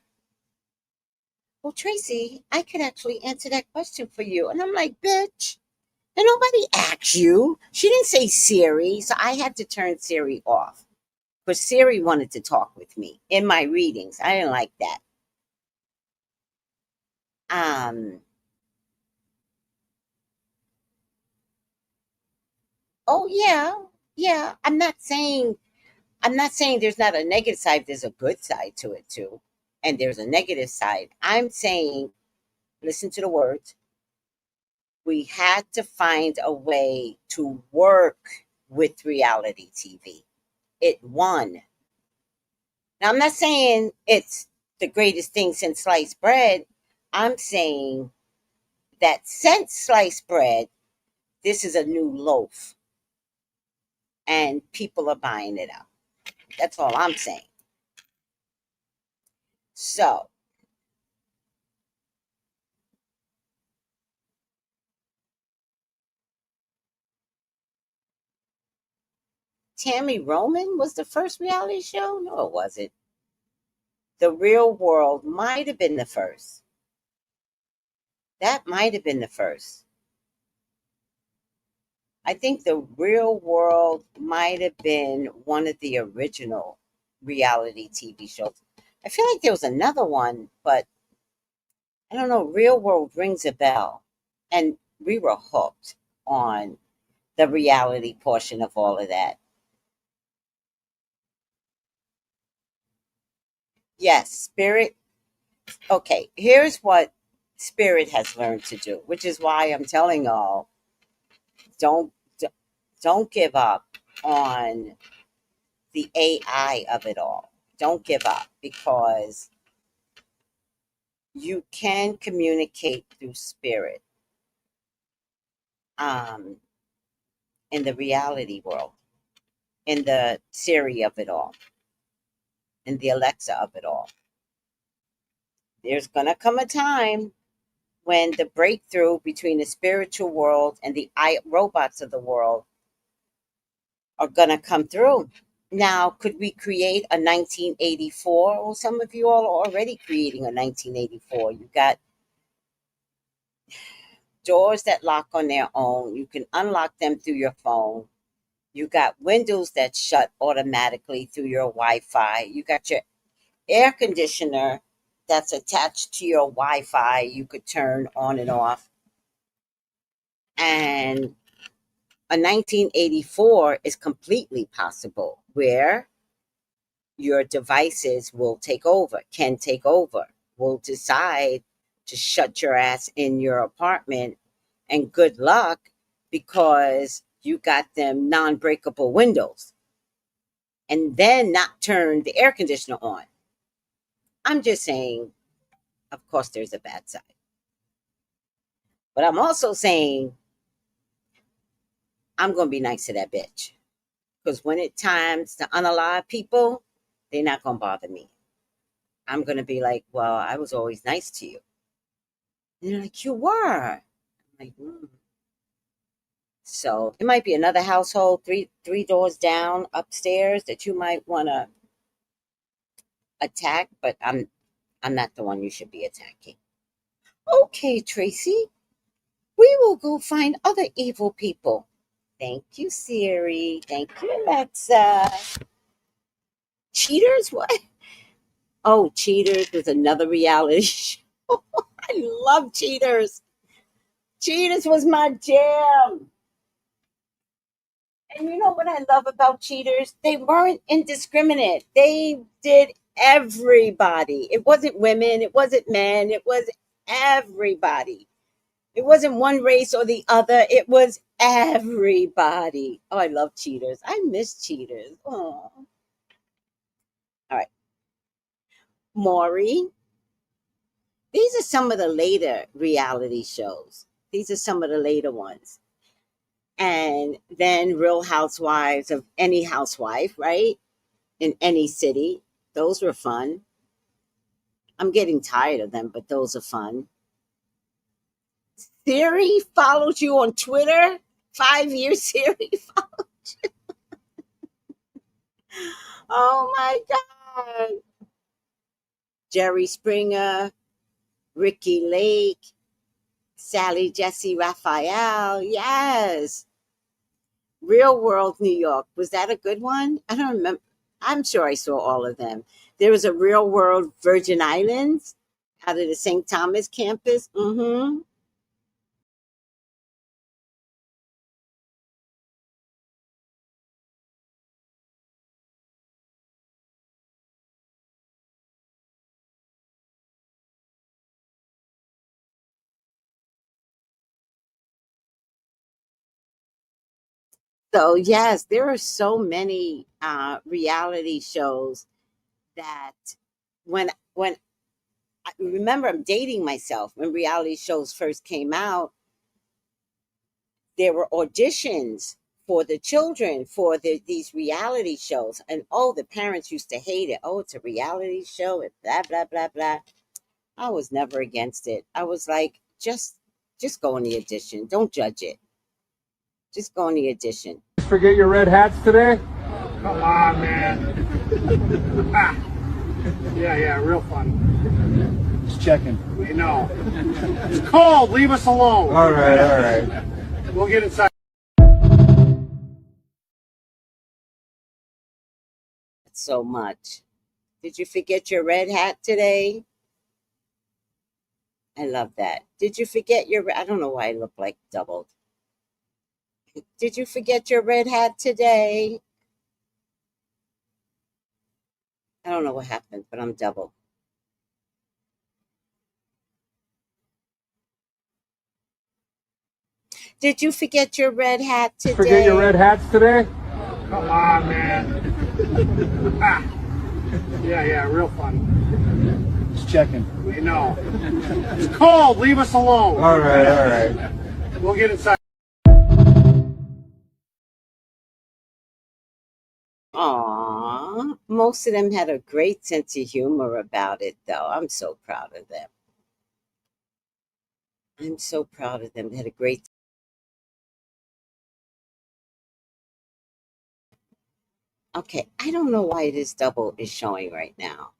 Well, Tracy, I could actually answer that question for you. And I'm like, bitch, and nobody asked you. She didn't say Siri. So I had to turn Siri off because Siri wanted to talk with me in my readings. I didn't like that. Um, oh yeah, yeah. I'm not saying there's not a negative side. There's a good side to it too. And there's a negative side. I'm saying, listen to the words. We had to find a way to work with reality TV. It won. Now, I'm not saying it's the greatest thing since sliced bread. I'm saying that since sliced bread, this is a new loaf and people are buying it up. That's all I'm saying. So, Tammy Roman was the first reality show? No, it wasn't. The Real World might have been the first. That might have been the first. I think The Real World might have been one of the original reality TV shows. I feel like there was another one, but I don't know. Real World rings a bell. And we were hooked on the reality portion of all of that. Yes, Spirit. Okay, here's what Spirit has learned to do, which is why I'm telling y'all, don't don't give up on the AI of it all. Don't give up because you can communicate through spirit um, in the reality world, in the Siri of it all, in the Alexa of it all. There's going to come a time when the breakthrough between the spiritual world and the robots of the world are going to come through. Now, could we create a 1984? Well, some of you all are already creating a 1984. You got doors that lock on their own. You can unlock them through your phone. You got windows that shut automatically through your Wi-Fi. You got your air conditioner that's attached to your Wi-Fi. You could turn on and off. And a 1984 is completely possible where your devices can take over, will decide to shut your ass in your apartment. And good luck because you got them non-breakable windows and then not turn the air conditioner on. I'm just saying, of course, there's a bad side. But I'm also saying I'm going to be nice to that bitch. Because when it times to unalive people, they're not going to bother me. I'm going to be like, well, I was always nice to you. And they're like, you were. I'm like, So it might be another household, three doors down upstairs that you might want to attack, but I'm not the one you should be attacking. Okay, Tracy, we will go find other evil people. Thank you, Siri. Thank you, Alexa. Cheaters? What? Oh, Cheaters was another reality show. I love Cheaters. Cheaters was my jam. And you know what I love about Cheaters? They weren't indiscriminate. They did everybody. It wasn't women, it wasn't men, it was everybody. It wasn't one race or the other. It was everybody. Oh, I love Cheaters. I miss Cheaters. Oh. All right. Maury. These are some of the later reality shows. These are some of the later ones. And And then Real Housewives of any housewife, right? In any city. Those were fun. I'm getting tired of them, but those are fun. Siri follows you on Twitter. 5 years Siri followed you. Oh my God. Jerry Springer, Ricky Lake, Sally Jesse Raphael. Yes. Real World New York. Was that a good one? I don't remember. I'm sure I saw all of them. There was a Real World Virgin Islands out of the St. Thomas campus. Mm-hmm. So yes, there are so many reality shows that when I remember, I'm dating myself, when reality shows first came out, there were auditions for the children for these reality shows, and oh, the parents used to hate it. Oh, it's a reality show, and blah blah blah blah. I was never against it. I was like, just go in the audition. Don't judge it. Just go in the audition. Forget your red hats today? Come on, man. Yeah, real fun. Just checking. We know. It's cold. Leave us alone. All right. We'll get inside. So much. Did you forget your red hat today? I love that. Did you forget your? I don't know why I look like doubled. Did you forget your red hat today? I don't know what happened, but I'm double. Did you forget your red hat today? Forget your red hats today? Come on, man. Yeah, real fun. Just checking. We know. It's cold. Leave us alone. All right. We'll get inside. Aw, most of them had a great sense of humor about it, though. I'm so proud of them. I'm so proud of them. They had a great. Okay, I don't know why this double is showing right now.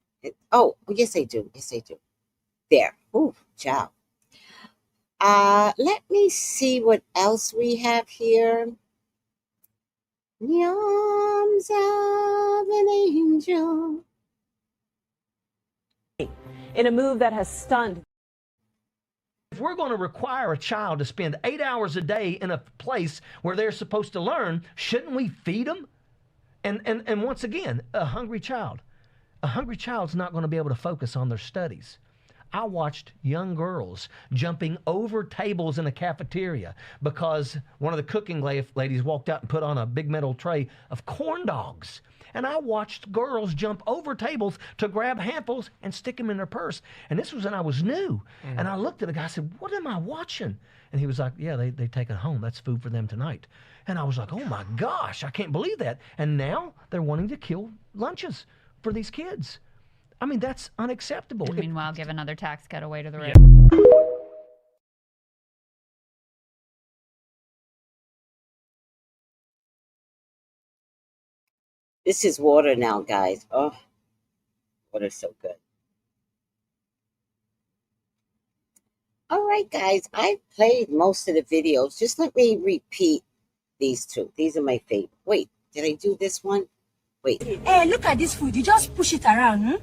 Oh, yes, I do. Yes, I do. There. Ooh, ciao. Let me see what else we have here. The arms of an angel. In a move that has stunned. If we're going to require a child to spend 8 hours a day in a place where they're supposed to learn, shouldn't we feed them? And once again, a hungry child's not going to be able to focus on their studies. I watched young girls jumping over tables in a cafeteria because one of the cooking ladies walked out and put on a big metal tray of corn dogs. And I watched girls jump over tables to grab handfuls and stick them in their purse. And this was when I was new. And I looked at the guy and said, "What am I watching?" And he was like, "Yeah, they take it home. That's food for them tonight." And I was like, "Oh my gosh, I can't believe that." And now they're wanting to kill lunches for these kids. I mean, that's unacceptable. And meanwhile, give another tax cut away to the rich. This is water now, guys. Oh, water's so good. All right, guys, I played most of the videos. Just let me repeat these two. These are my favorite. Wait, did I do this one? Wait. Hey, look at this food. You just push it around.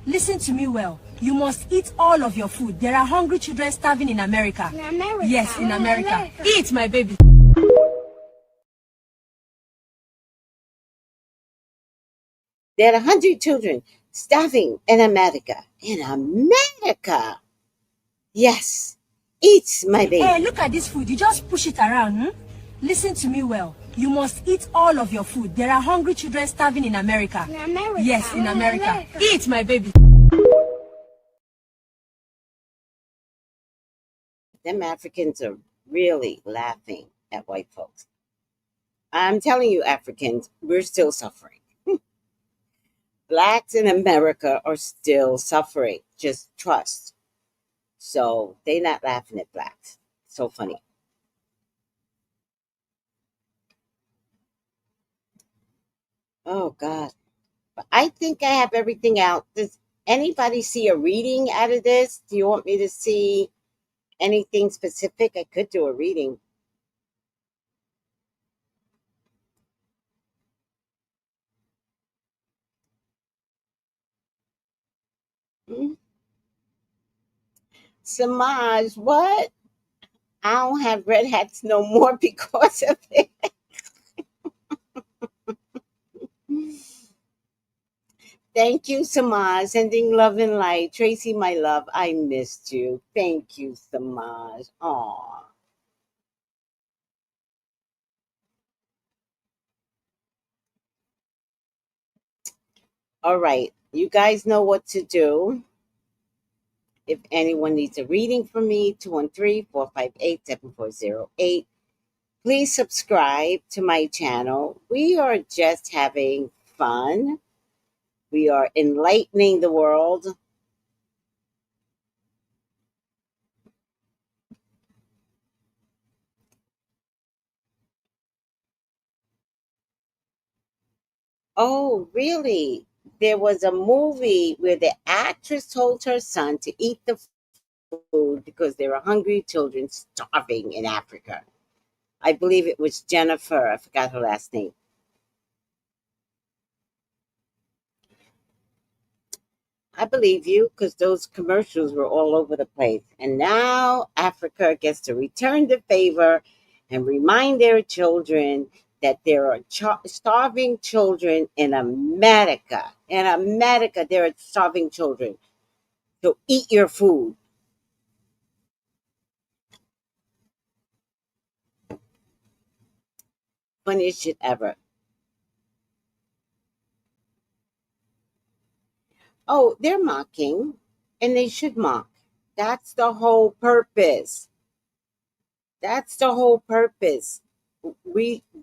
Listen to me well. You must eat all of your food. There are hungry children starving in America. In America? Yes, in America. Eat, my baby. There are 100 children starving in America. In America. Yes. Eat, my baby. Hey, look at this food. You just push it around. Listen to me well. You must eat all of your food. There are hungry children starving in America. In America? Yes, in America. Eat, my baby. Them Africans are really laughing at white folks. I'm telling you, Africans, we're still suffering. Blacks in America are still suffering. Just trust. So they not laughing at blacks. So funny. Oh God. But I think I have everything out. Does anybody see a reading out of this? Do you want me to see anything specific? I could do a reading. Hmm? Samaj, what? I don't have red hats no more because of it. Thank you, Samaj. Sending love and light. Tracy, my love, I missed you. Thank you, Samaj. Aw. All right. You guys know what to do. If anyone needs a reading from me, 213-458-7408. Please subscribe to my channel. We are just having fun. We are enlightening the world. Oh, really? There was a movie where the actress told her son to eat the food because there are hungry children starving in Africa. I believe it was Jennifer. I forgot her last name. I believe you because those commercials were all over the place. And now Africa gets to return the favor and remind their children that there are starving children in America. In America, there are starving children. So eat your food. Funniest shit ever. Oh, they're mocking, and they should mock. That's the whole purpose. That's the whole purpose.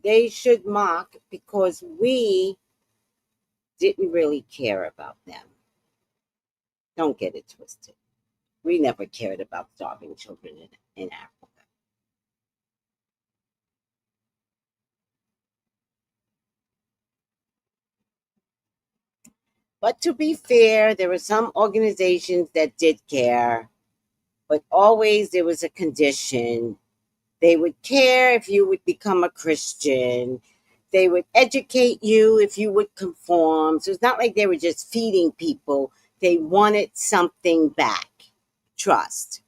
They should mock because we didn't really care about them. Don't get it twisted. We never cared about starving children in Africa. But to be fair, there were some organizations that did care, but always there was a condition. They would care if you would become a Christian. They would educate you if you would conform. So it's not like they were just feeding people. They wanted something back. Trust.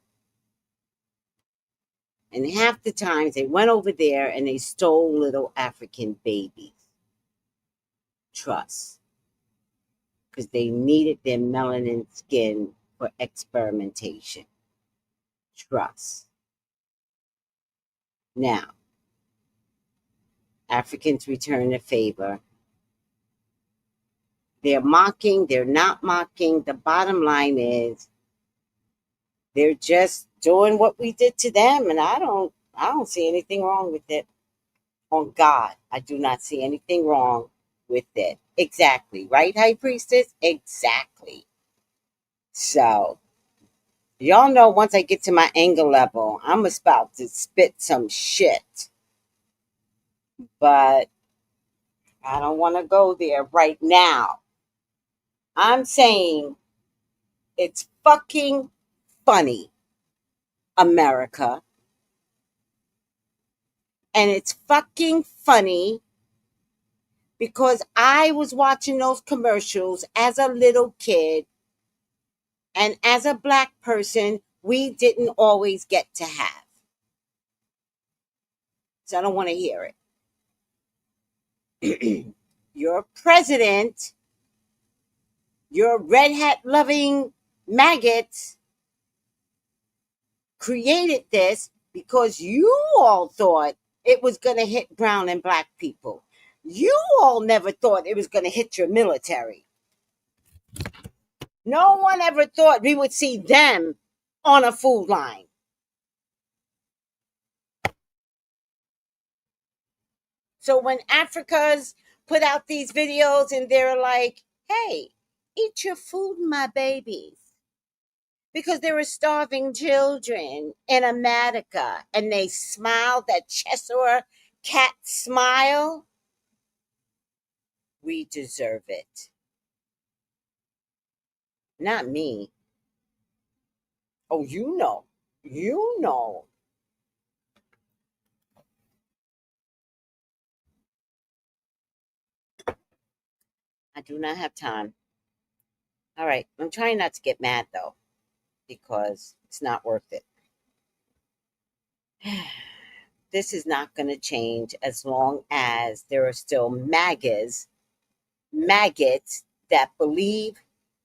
And half the times they went over there and they stole little African babies. Trust. Because they needed their melanin skin for experimentation. Trust. Now, Africans return the favor. They're mocking, they're not mocking. The bottom line is they're just doing what we did to them, and I don't see anything wrong with it. On God, I do not see anything wrong with it. Exactly. Right, High Priestess? Exactly. So, y'all know once I get to my anger level, I'm about to spit some shit. But I don't want to go there right now. I'm saying it's fucking funny, America. And it's fucking funny because I was watching those commercials as a little kid. And as a Black person, we didn't always get to have. So I don't want to hear it. Your president, your red hat loving maggots created this because you all thought it was going to hit brown and Black people. You all never thought it was going to hit your military. No one ever thought we would see them on a food line. So when Africa's put out these videos and they're like, hey, eat your food, my babies. Because there were starving children in America and they smiled that Cheshire cat smile. We deserve it. Not me. Oh, you know. You know. I do not have time. All right. I'm trying not to get mad though, because it's not worth it. This is not going to change as long as there are still maggots that believe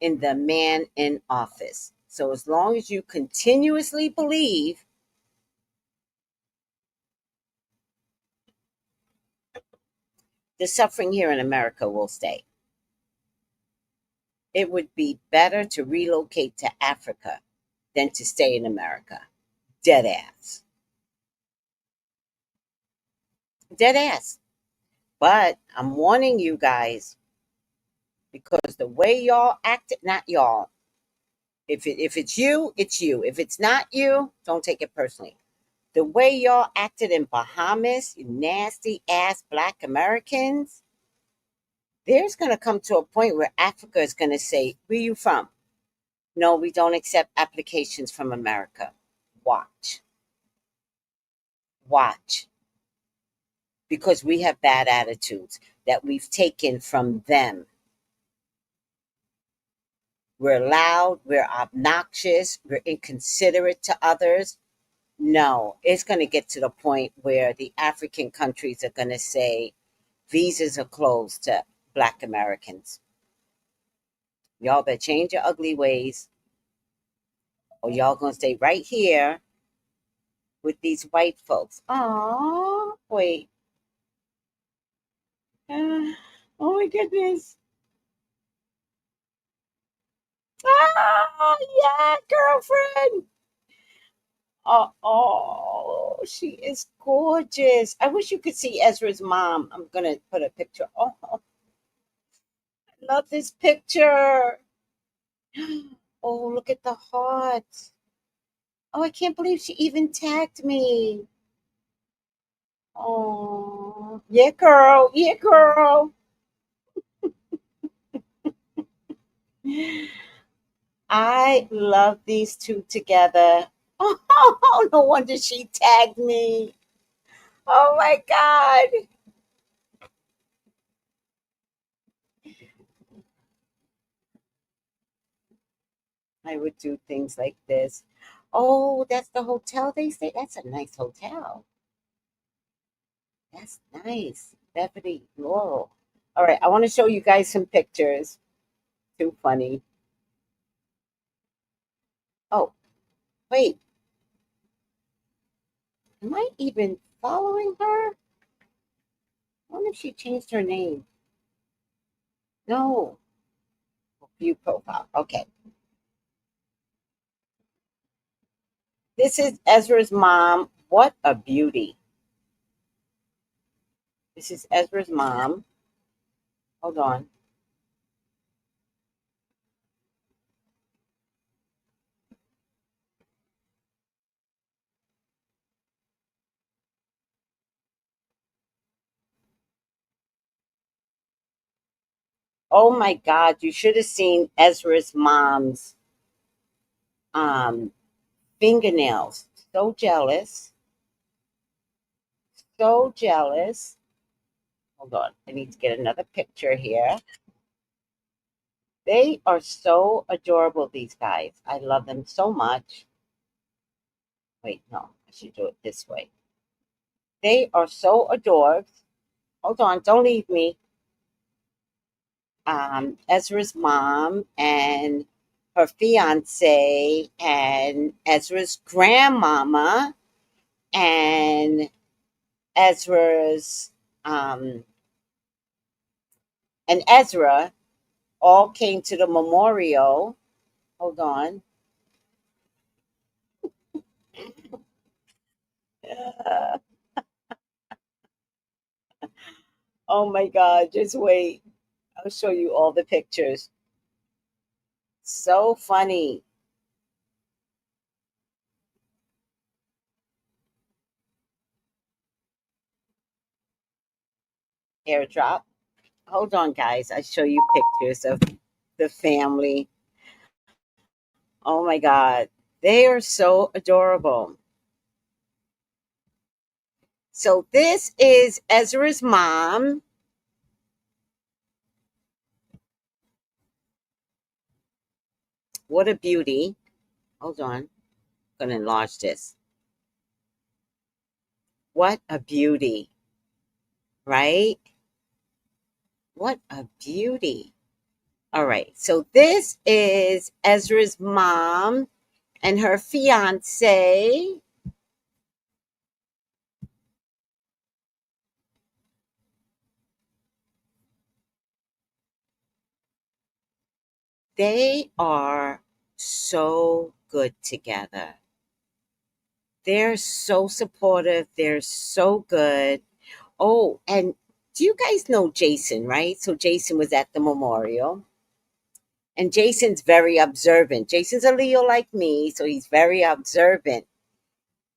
in the man in office. So as long as you continuously believe, the suffering here in America will stay. It would be better to relocate to Africa than to stay in America. Dead ass. Dead ass. But I'm warning you guys, because the way y'all acted, not y'all. If it's you, it's you. If it's not you, don't take it personally. The way y'all acted in Bahamas, you nasty ass Black Americans, there's going to come to a point where Africa is going to say, where you from? No, we don't accept applications from America. Watch. Watch. Because we have bad attitudes that we've taken from them. We're loud, we're obnoxious, we're inconsiderate to others. No, it's going to get to the point where the African countries are going to say visas are closed to Black Americans. Y'all better change your ugly ways, or y'all going to stay right here with these white folks. Oh, wait. Oh my goodness. Ah, yeah, girlfriend. She is gorgeous. I wish you could see Ezra's mom. I'm gonna put a picture. Oh, I love this picture. Oh, look at the heart. Oh, I can't believe she even tagged me. Oh, yeah, girl. Yeah, girl. I love these two together. Oh, no wonder she tagged me. Oh my God. I would do things like this. Oh, that's the hotel they stay. That's a nice hotel. That's nice. Beverly Laurel. All right, I want to show you guys some pictures. Too funny. Oh, wait. Am I even following her? I wonder if she changed her name. No. View profile. Okay. This is Ezra's mom. What a beauty. This is Ezra's mom. Hold on. Oh my God, you should have seen Ezra's mom's um, fingernails. So jealous. So jealous. Hold on. I need to get another picture here. They are so adorable, these guys. I love them so much. Wait, no, I should do it this way. They are so adored. Hold on, don't leave me. Ezra's mom and her fiance and Ezra's grandmama and Ezra's and Ezra all came to the memorial. Hold on. Oh my God, just wait. I'll show you all the pictures. So funny. Airdrop. Hold on, guys. I show you pictures of the family. Oh my God. They are so adorable. So this is Ezra's mom. What a beauty. Hold on. I'm going to enlarge this. What a beauty, right? What a beauty. All right. So this is Ezra's mom and her fiance. They are so good together. They're so supportive. They're so good. Oh, and do you guys know Jason, right? So Jason was at the memorial. And Jason's very observant. Jason's a Leo like me, so he's very observant.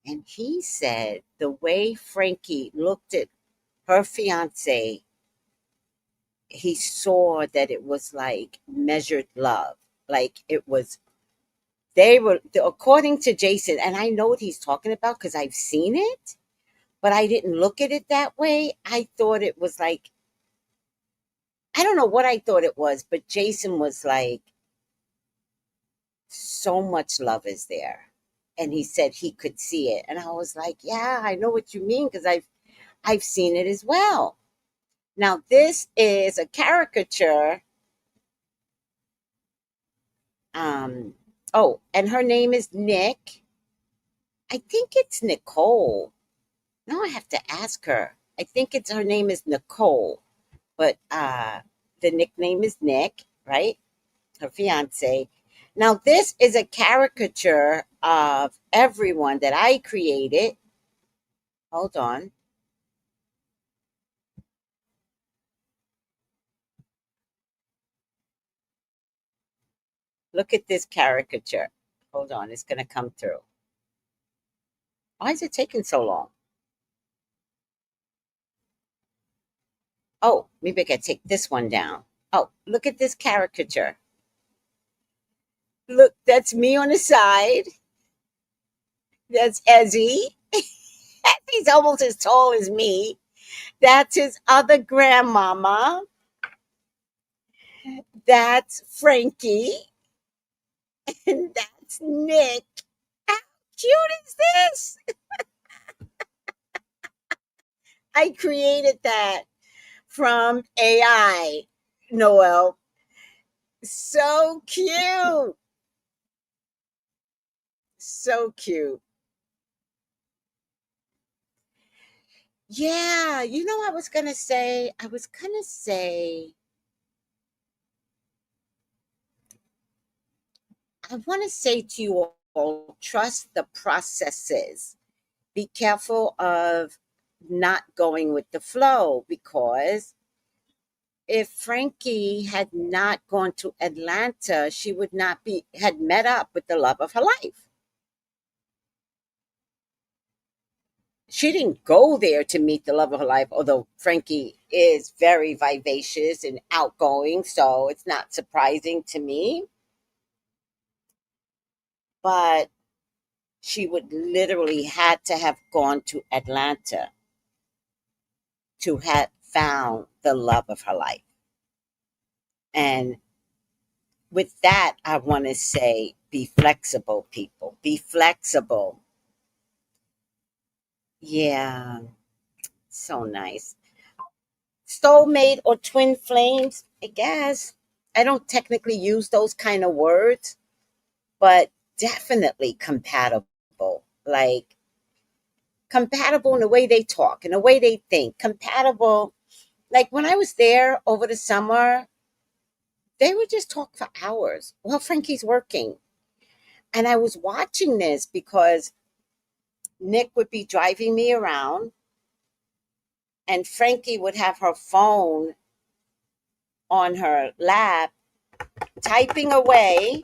And he said the way Frankie looked at her fiance, he saw that it was like measured love. Like it was, they were, according to Jason, and I know what he's talking about because I've seen it, but I didn't look at it that way. I thought it was like, I don't know what I thought it was, but Jason was like, so much love is there. And he said he could see it. And I was like, yeah, I know what you mean because I've seen it as well. Now this is a caricature. Oh, and her name is Nick. I think it's Nicole. No, I have to ask her. I think it's her name is Nicole, but the nickname is Nick, right? Her fiance. Now this is a caricature of everyone that I created. Hold on. Look at this caricature. Hold on, it's going to come through. Why is it taking so long? Oh, maybe I can take this one down. Oh, look at this caricature. Look, that's me on the side. That's Ezzy. He's almost as tall as me. That's his other grandmama. That's Frankie. And that's Nick. How cute is this? I created that from AI, Noel. So cute. So cute. Yeah, I want to say to you all, trust the processes. Be careful of not going with the flow because if Frankie had not gone to Atlanta, she would not be had met up with the love of her life. She didn't go there to meet the love of her life, although Frankie is very vivacious and outgoing, so it's not surprising to me. But she would literally had to have gone to Atlanta to have found the love of her life. And with that, I want to say be flexible, people. Be flexible. Yeah, so nice. Soulmate or twin flames, I guess. I don't technically use those kind of words, but definitely compatible. Like compatible in the way they talk, in the way they think. Compatible. Like when I was there over the summer, they would just talk for hours while Frankie's working. And I was watching this because Nick would be driving me around And Frankie would have her phone on her lap, typing away.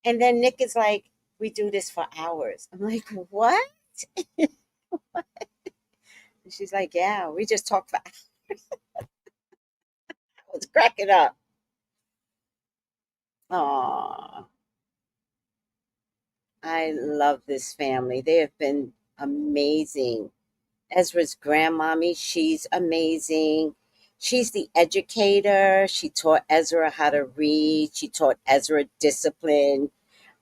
And then Nick is like, we do this for hours. I'm like, what? And she's like, yeah, we just talk for hours. I was cracking up. Aw, I love this family. They have been amazing. Ezra's grandmommy, she's amazing. She's the educator. She taught Ezra how to read. She taught Ezra discipline,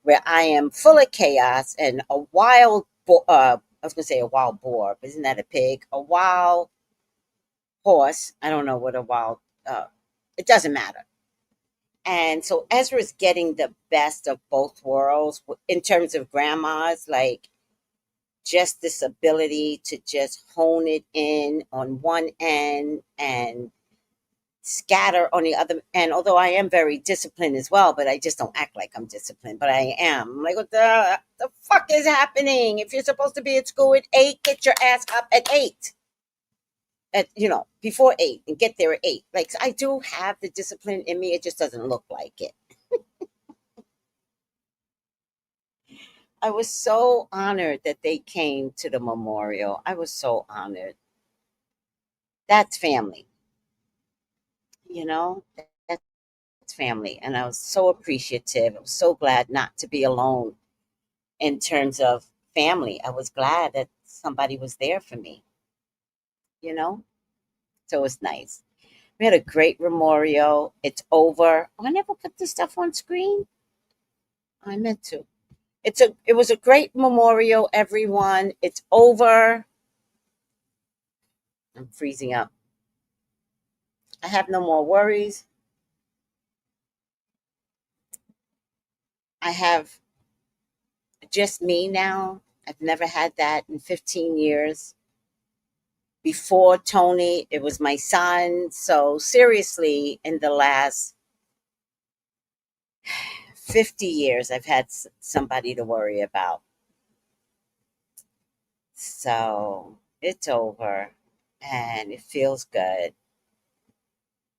where I am full of chaos and a wild, I was going to say a wild boar, but isn't that a pig? A wild horse. I don't know what a wild, it doesn't matter. And so Ezra's getting the best of both worlds in terms of grandmas, like just this ability to just hone it in on one end and scatter on the other end. Although I am very disciplined as well, but I just don't act like I'm disciplined, but I am. I'm like, what the fuck is happening? If you're supposed to be at school at 8, get your ass up at 8. At, before 8, and get there at 8. Like, I do have the discipline in me. It just doesn't look like it. I was so honored that they came to the memorial. I was so honored. That's family, you know? That's family. And I was so appreciative. I was so glad not to be alone in terms of family. I was glad that somebody was there for me, you know? So it's nice. We had a great memorial. It's over. Oh, I never put this stuff on screen. I meant to. It was a great memorial, everyone. It's over. I'm freezing up. I have no more worries. I have just me now. I've never had that in 15 years. Before Tony, it was my son. So seriously, in the last 50 years, I've had somebody to worry about. So it's over and it feels good.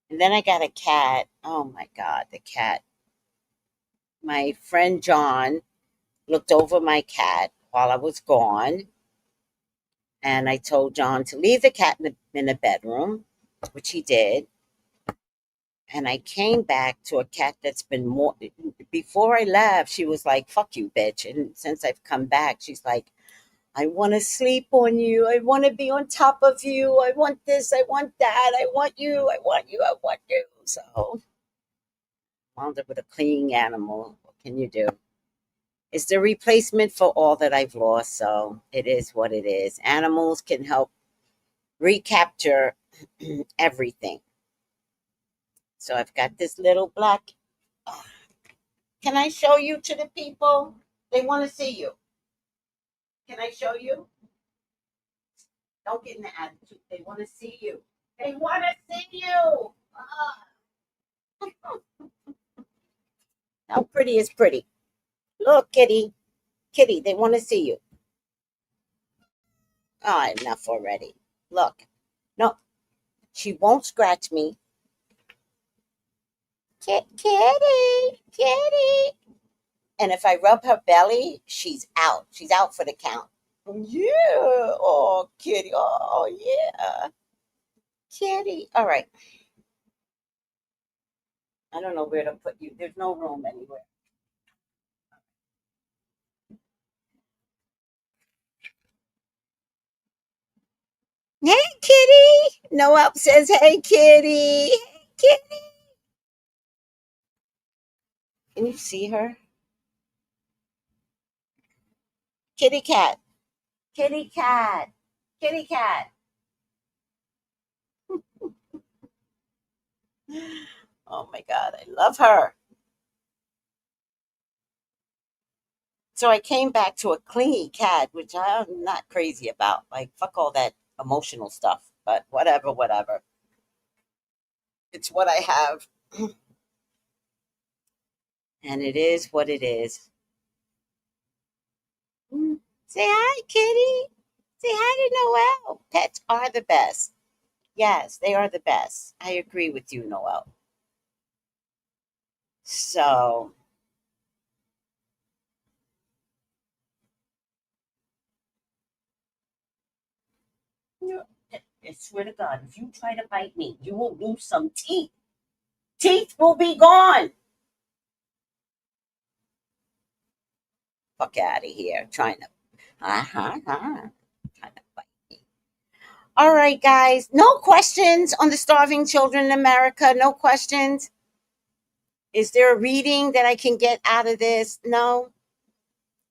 And then I got a cat. Oh my God, the cat. My friend John looked over my cat while I was gone. And I told John to leave the cat in the bedroom, which he did. And I came back to a cat that's been more. Before I left, she was like, fuck you, bitch. And since I've come back, she's like, I want to sleep on you. I want to be on top of you. I want this. I want that. I want you. I want you. I want you. So, wound up with a clinging animal. What can you do? It's the replacement for all that I've lost. So, it is what it is. Animals can help recapture everything. So, I've got this little black. Can I show you to the people? They want to see you. Can I show you? Don't get in the attitude. They want to see you. They want to see you. How pretty is pretty? Look, kitty. Kitty, they want to see you. Oh, enough already. Look. No, she won't scratch me. Kitty. Kitty. And if I rub her belly, she's out. She's out for the count. Yeah. Oh, kitty. Oh, yeah. Kitty. All right. I don't know where to put you. There's no room anywhere. Hey, kitty. Noel says, hey, kitty. Hey, kitty. Can you see her? Kitty cat. Kitty cat. Kitty cat. Oh my God, I love her. So I came back to a clingy cat, which I'm not crazy about. Like, fuck all that emotional stuff. But whatever, whatever. It's what I have. And it is what it is. Say hi, kitty. Say hi to Noel. Pets are the best. Yes, they are the best. I agree with you, Noel. So, I swear to God, if you try to bite me, you will lose some teeth. Teeth will be gone. Fuck out of here. Trying to, trying to bite me. All right, guys. No questions on the starving children in America. No questions. Is there a reading that I can get out of this? No.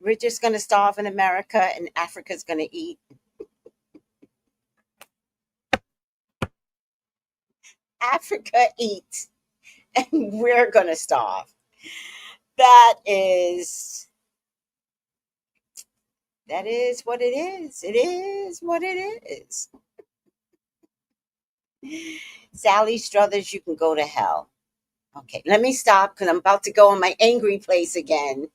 We're just going to starve in America and Africa's going to eat. Africa eats and we're going to starve. That is what it is. It is what it is. Sally Struthers, you can go to hell. Okay, let me stop because I'm about to go in my angry place again.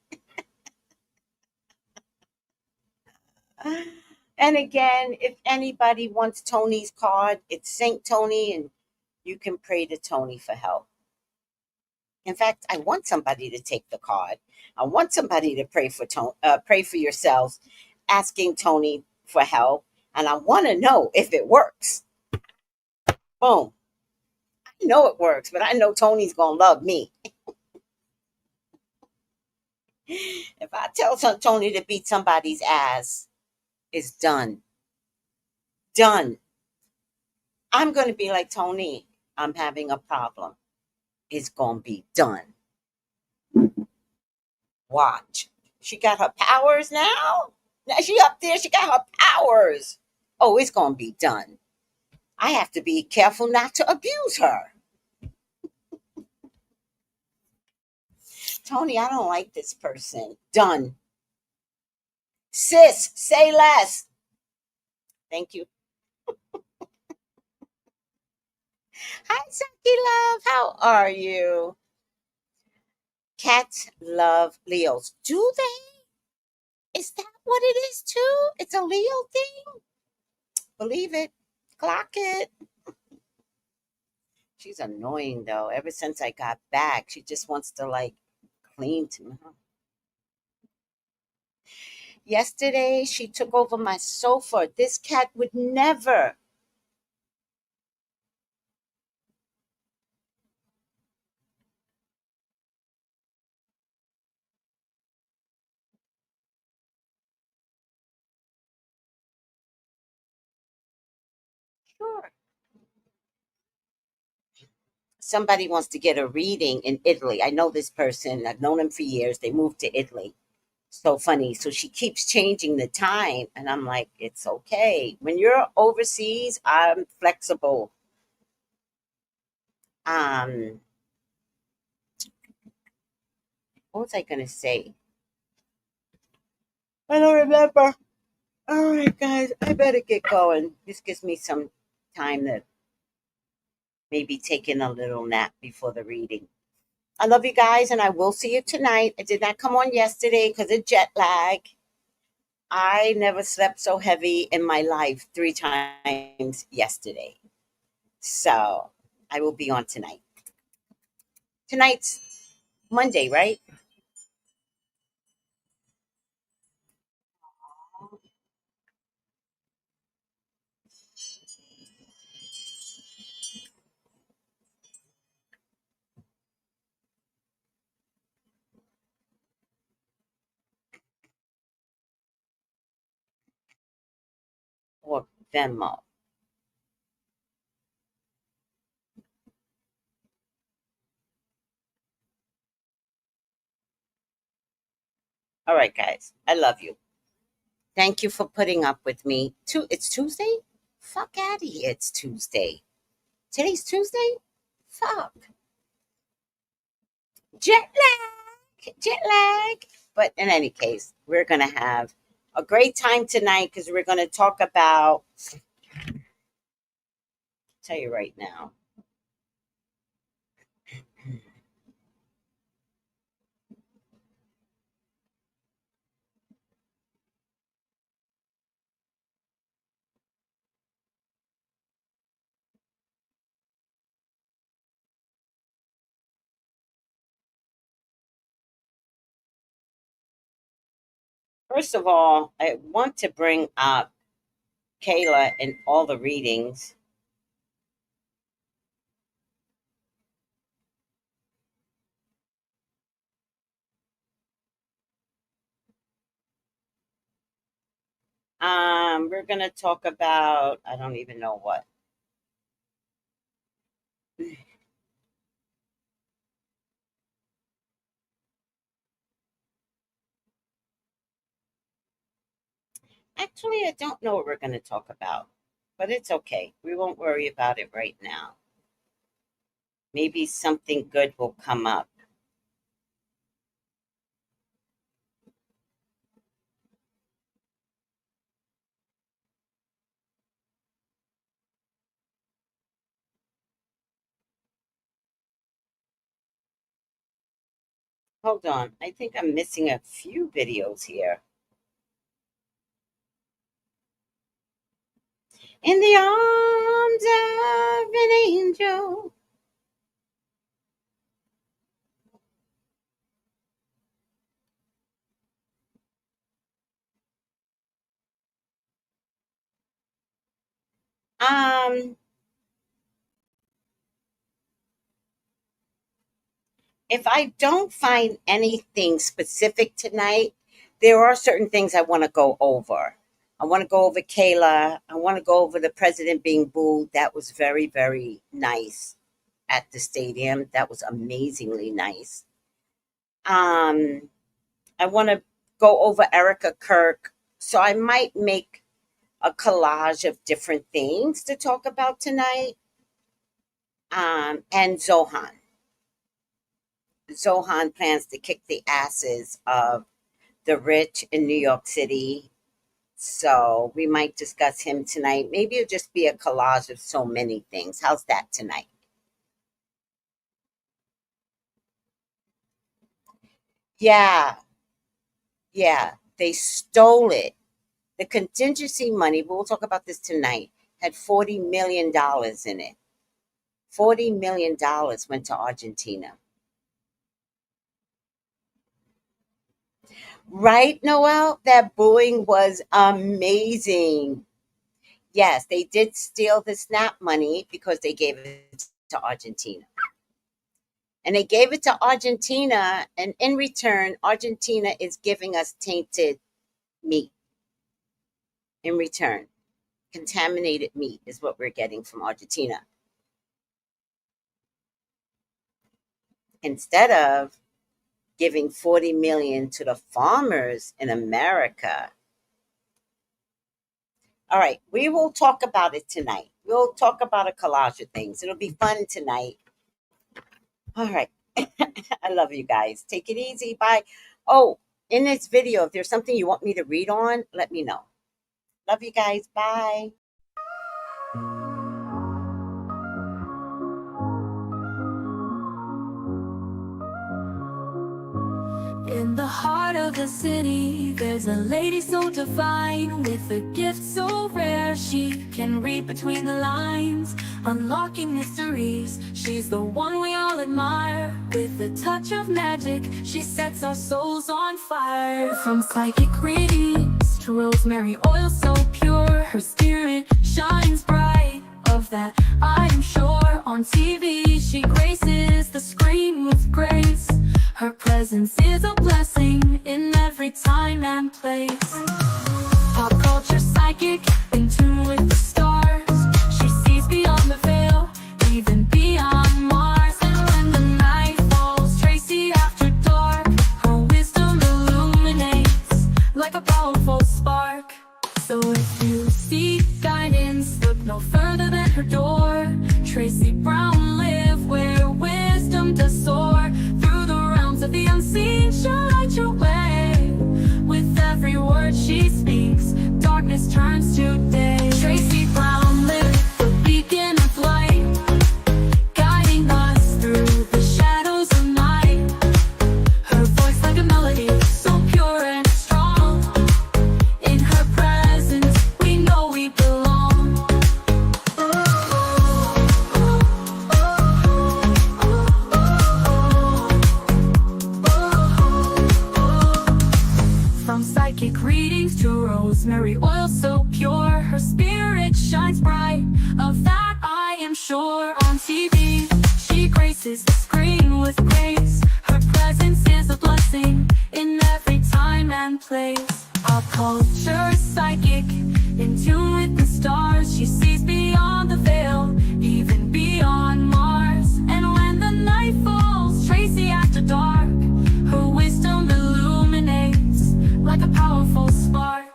And again, if anybody wants Tony's card, it's Saint Tony, and you can pray to Tony for help. In fact, I want somebody to take the card. I want somebody to pray for yourselves, asking Tony for help, and I want to know if it works. Boom. I know it works, but I know Tony's gonna love me. If I tell Tony to beat somebody's ass, it's done. Done. I'm gonna be like, Tony, I'm having a problem. It's gonna be done. Watch. She got her powers now. Now she up there, she got her powers. Oh, it's gonna be done. I have to be careful not to abuse her. Tony, I don't like this person. Done. Sis, say less. Thank you. Hi, Saki Love. How are you? Cats love Leos. Do they? Is that what it is too? It's a Leo thing? Believe it. Clock it. She's annoying though. Ever since I got back, she just wants to like clean to me. Yesterday, she took over my sofa. This cat would never. Sure. Somebody wants to get a reading in Italy. I know this person. I've known him for years. They moved to Italy. So funny. So she keeps changing the time. And I'm like, it's okay. When you're overseas, I'm flexible. Um, what was I going to say? I don't remember. All right, guys, I better get going. This gives me some time to maybe take in a little nap before the reading. I love you guys, and I will see you tonight. I did not come on yesterday because of jet lag. I never slept so heavy in my life 3 times yesterday. So I will be on tonight. Tonight's Monday, right? Or Venmo. All right, guys. I love you. Thank you for putting up with me. It's Tuesday? Fuck out of here. It's Tuesday. Today's Tuesday? Fuck. Jet lag. Jet lag. But in any case, we're going to have a great time tonight because we're going to talk about, I'll tell you right now. First of all, I want to bring up Kayla and all the readings. We're gonna talk about I don't even know what. Actually, I don't know what we're gonna talk about, but it's okay. We won't worry about it right now. Maybe something good will come up. Hold on. I think I'm missing a few videos here. In the arms of an angel. Um, if I don't find anything specific tonight, there are certain things I want to go over. I want to go over Kayla. I want to go over the president being booed. That was very, very nice at the stadium. That was amazingly nice. Um, I want to go over Erica Kirk. So I might make a collage of different things to talk about tonight. And Zohan. Zohan plans to kick the asses of the rich in New York City. So we might discuss him tonight. Maybe it'll just be a collage of so many things. How's that tonight? Yeah, yeah. They stole it. The contingency money, but we'll talk about this tonight, had $40 million in it. $40 million went to Argentina. Right, Noel? That booing was amazing. Yes, they did steal the SNAP money because they gave it to Argentina. And they gave it to Argentina, and in return, Argentina is giving us tainted meat. In return, contaminated meat is what we're getting from Argentina. Instead of giving 40 million to the farmers in America. All right, we will talk about it tonight. We'll talk about a collage of things. It'll be fun tonight. All right. I love you guys. Take it easy. Bye. Oh, in this video, if there's something you want me to read on, let me know. Love you guys. Bye. In the heart of the city, there's a lady so divine, with a gift so rare she can read between the lines, unlocking mysteries. She's the one we all admire. With a touch of magic, she sets our souls on fire. From psychic readings to rosemary oil so pure, her spirit shines bright. Of that I am sure. On TV she graces the screen with grace. Her presence is a blessing in every time and place. Pop culture psychic, in tune with the stars. She sees beyond the veil, even beyond Mars. And when the night falls, Tracy after dark, her wisdom illuminates like a powerful spark. So if you seek guidance, look no further than her door. Tracy Brown live where wisdom does soar. Through the realms of the unseen, she'll light your way. With every word she speaks, darkness turns to day. Tracy Brown live, the beacon of light, guiding us through the shadows of night. Her voice like a melody, so pure and strong. In her presence, we know we belong. From psychic rosemary oil so pure. Her spirit shines bright, of that I am sure. On TV, she graces the screen with grace. Her presence is a blessing in every time and place. Pop culture psychic, in tune with the stars. She sees beyond the veil, even beyond Mars. And when the night falls, Tracy after dark, her wisdom illuminates like a powerful spark.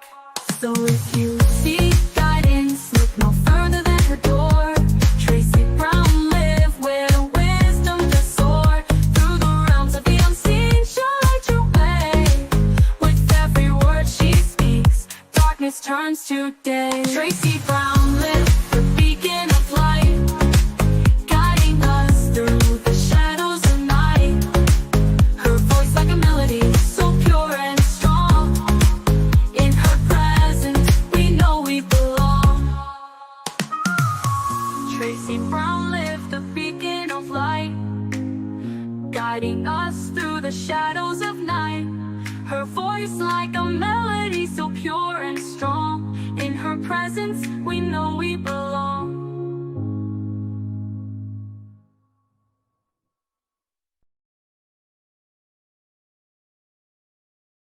So if you seek guidance, look no further than her door. Tracy Brown live where wisdom does soar. Through the realms of the unseen, she'll light your way. With every word she speaks, darkness turns to day. Tracy Brown live, the beacon of light, guiding us through the shadows of night. Her voice like a melody, so pure and strong. In her presence, we know we belong. Tracy Brown lived the beacon of light, guiding us through the shadows of night. Her voice like a melody, so pure and strong. In her presence, we know we belong.